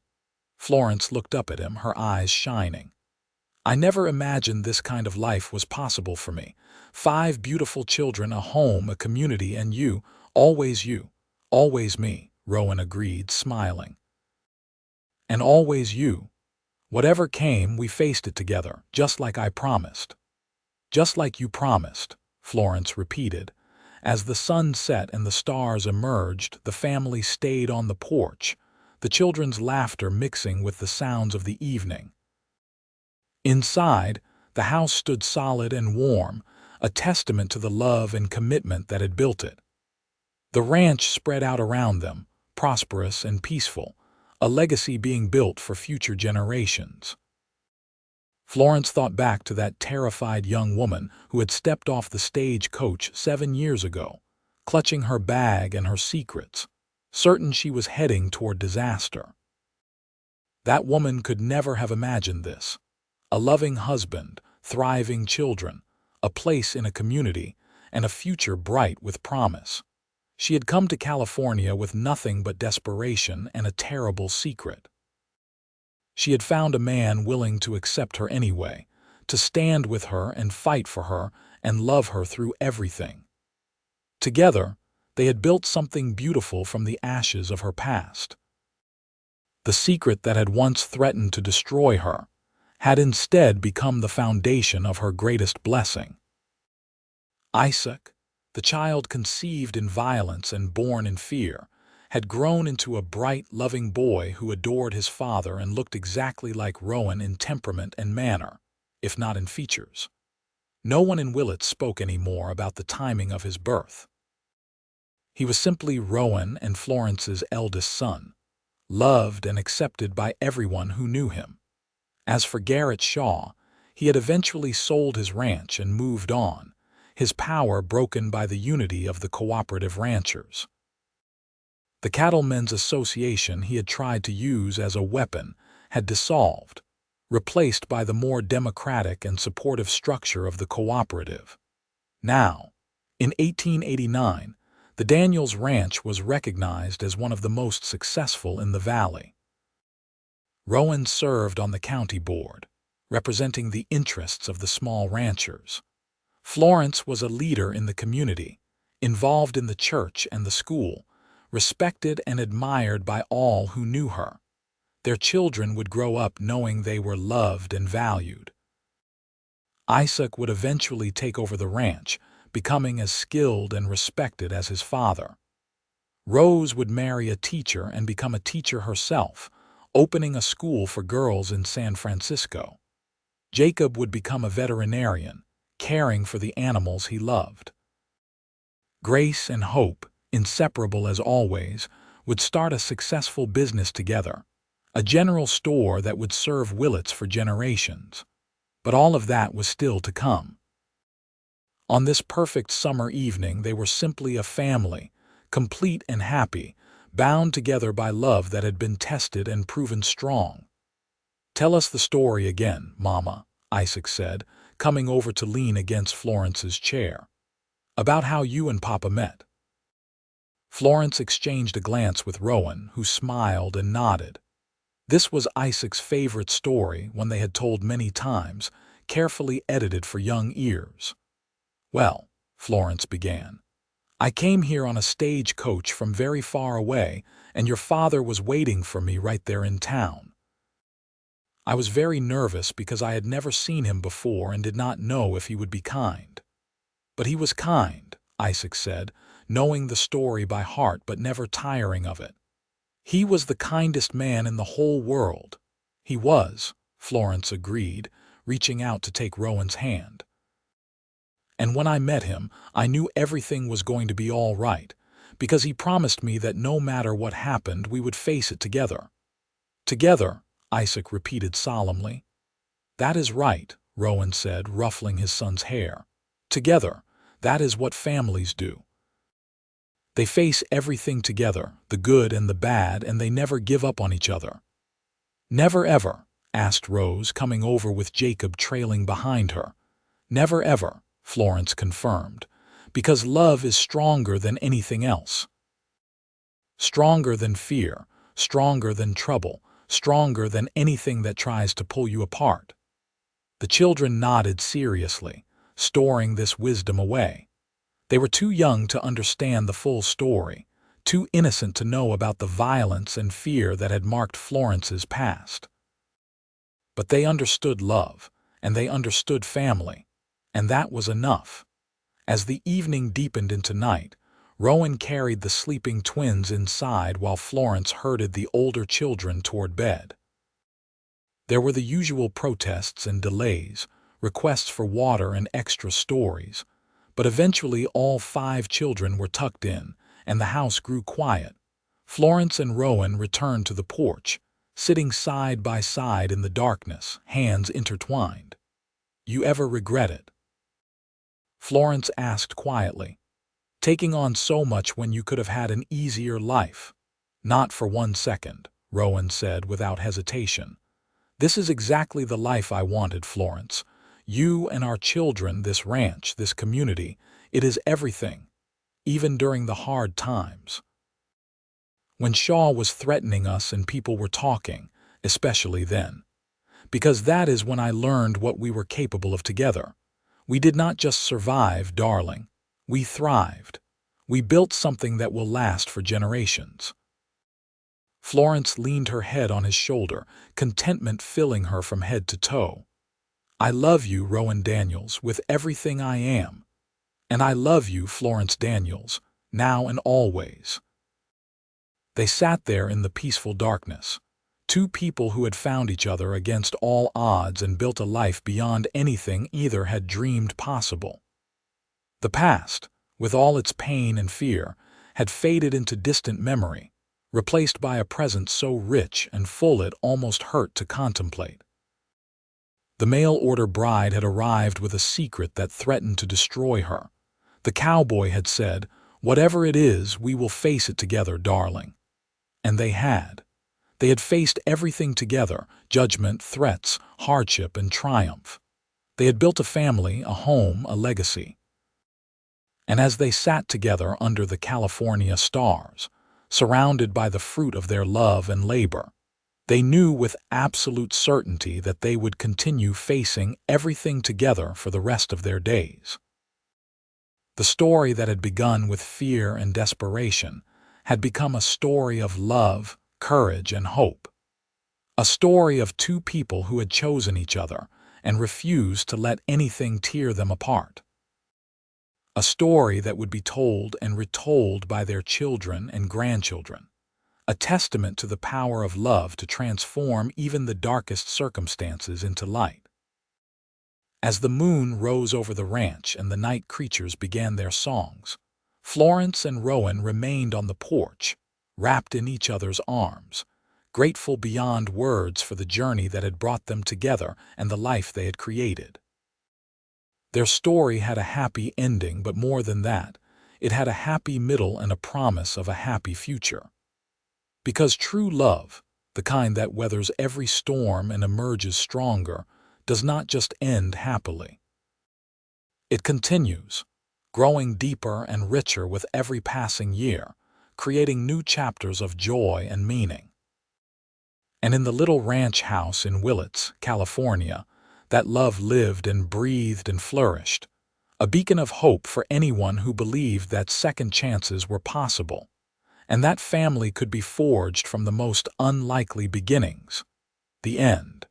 Florence looked up at him, her eyes shining. "I never imagined this kind of life was possible for me. 5 beautiful children, a home, a community, and you, always me," Rowan agreed, smiling. "And always you. Whatever came, we faced it together, just like I promised." "Just like you promised," Florence repeated. As the sun set and the stars emerged, the family stayed on the porch, the children's laughter mixing with the sounds of the evening. Inside, the house stood solid and warm, a testament to the love and commitment that had built it. The ranch spread out around them, prosperous and peaceful, a legacy being built for future generations. Florence thought back to that terrified young woman who had stepped off the stagecoach 7 years ago, clutching her bag and her secrets, certain she was heading toward disaster. That woman could never have imagined this. A loving husband, thriving children, a place in a community, and a future bright with promise. She had come to California with nothing but desperation and a terrible secret. She had found a man willing to accept her anyway, to stand with her and fight for her and love her through everything. Together, they had built something beautiful from the ashes of her past. The secret that had once threatened to destroy her had instead become the foundation of her greatest blessing. Isaac, the child conceived in violence and born in fear, had grown into a bright, loving boy who adored his father and looked exactly like Rowan in temperament and manner, if not in features. No one in Willits spoke any more about the timing of his birth. He was simply Rowan and Florence's eldest son, loved and accepted by everyone who knew him. As for Garrett Shaw, he had eventually sold his ranch and moved on, his power broken by the unity of the cooperative ranchers. The Cattlemen's Association he had tried to use as a weapon had dissolved, replaced by the more democratic and supportive structure of the cooperative. Now, in 1889, the Daniels Ranch was recognized as one of the most successful in the valley. Rowan served on the county board, representing the interests of the small ranchers. Florence was a leader in the community, involved in the church and the school, respected and admired by all who knew her. Their children would grow up knowing they were loved and valued. Isaac would eventually take over the ranch, becoming as skilled and respected as his father. Rose would marry a teacher and become a teacher herself, opening a school for girls in San Francisco. Jacob would become a veterinarian, caring for the animals he loved. Grace and Hope, inseparable as always, would start a successful business together, a general store that would serve Willits for generations. But all of that was still to come. On this perfect summer evening, they were simply a family, complete and happy, bound together by love that had been tested and proven strong. "Tell us the story again, Mama," Isaac said, coming over to lean against Florence's chair. "About how you and Papa met." Florence exchanged a glance with Rowan, who smiled and nodded. This was Isaac's favorite story, one they had told many times, carefully edited for young ears. "Well," Florence began, "I came here on a stagecoach from very far away, and your father was waiting for me right there in town. I was very nervous because I had never seen him before and did not know if he would be kind. But he was kind," Isaac said, knowing the story by heart but never tiring of it. "He was the kindest man in the whole world." "He was," Florence agreed, reaching out to take Rowan's hand. "And when I met him, I knew everything was going to be all right, because he promised me that no matter what happened, we would face it together." "Together," Isaac repeated solemnly. "That is right," Rowan said, ruffling his son's hair. "Together, that is what families do. They face everything together, the good and the bad, and they never give up on each other." "Never ever?" asked Rose, coming over with Jacob trailing behind her. "Never ever," Florence confirmed, "because love is stronger than anything else. Stronger than fear, stronger than trouble, stronger than anything that tries to pull you apart." The children nodded seriously, storing this wisdom away. They were too young to understand the full story, too innocent to know about the violence and fear that had marked Florence's past. But they understood love, and they understood family, and that was enough. As the evening deepened into night, Rowan carried the sleeping twins inside while Florence herded the older children toward bed. There were the usual protests and delays, requests for water and extra stories, but eventually all 5 children were tucked in, and the house grew quiet. Florence and Rowan returned to the porch, sitting side by side in the darkness, hands intertwined. "You ever regret it?" Florence asked quietly. "Taking on so much when you could have had an easier life?" "Not for 1 second," Rowan said without hesitation. "This is exactly the life I wanted, Florence. You and our children, this ranch, this community, it is everything, even during the hard times. When Shaw was threatening us and people were talking, especially then. Because that is when I learned what we were capable of together. We did not just survive, darling. We thrived. We built something that will last for generations." Florence leaned her head on his shoulder, contentment filling her from head to toe. "I love you, Rowan Daniels, with everything I am. And I love you, Florence Daniels, now and always." They sat there in the peaceful darkness, 2 people who had found each other against all odds and built a life beyond anything either had dreamed possible. The past, with all its pain and fear, had faded into distant memory, replaced by a present so rich and full it almost hurt to contemplate. The mail-order bride had arrived with a secret that threatened to destroy her. The cowboy had said, "Whatever it is, we will face it together, darling." And they had. They had faced everything together: judgment, threats, hardship, and triumph. They had built a family, a home, a legacy. And as they sat together under the California stars, surrounded by the fruit of their love and labor, they knew with absolute certainty that they would continue facing everything together for the rest of their days. The story that had begun with fear and desperation had become a story of love, courage, and hope. A story of two people who had chosen each other and refused to let anything tear them apart. A story that would be told and retold by their children and grandchildren. A testament to the power of love to transform even the darkest circumstances into light. As the moon rose over the ranch and the night creatures began their songs, Florence and Rowan remained on the porch, wrapped in each other's arms, grateful beyond words for the journey that had brought them together and the life they had created. Their story had a happy ending, but more than that, it had a happy middle and a promise of a happy future. Because true love, the kind that weathers every storm and emerges stronger, does not just end happily. It continues, growing deeper and richer with every passing year, creating new chapters of joy and meaning. And in the little ranch house in Willits, California, that love lived and breathed and flourished, a beacon of hope for anyone who believed that second chances were possible, and that family could be forged from the most unlikely beginnings. The end.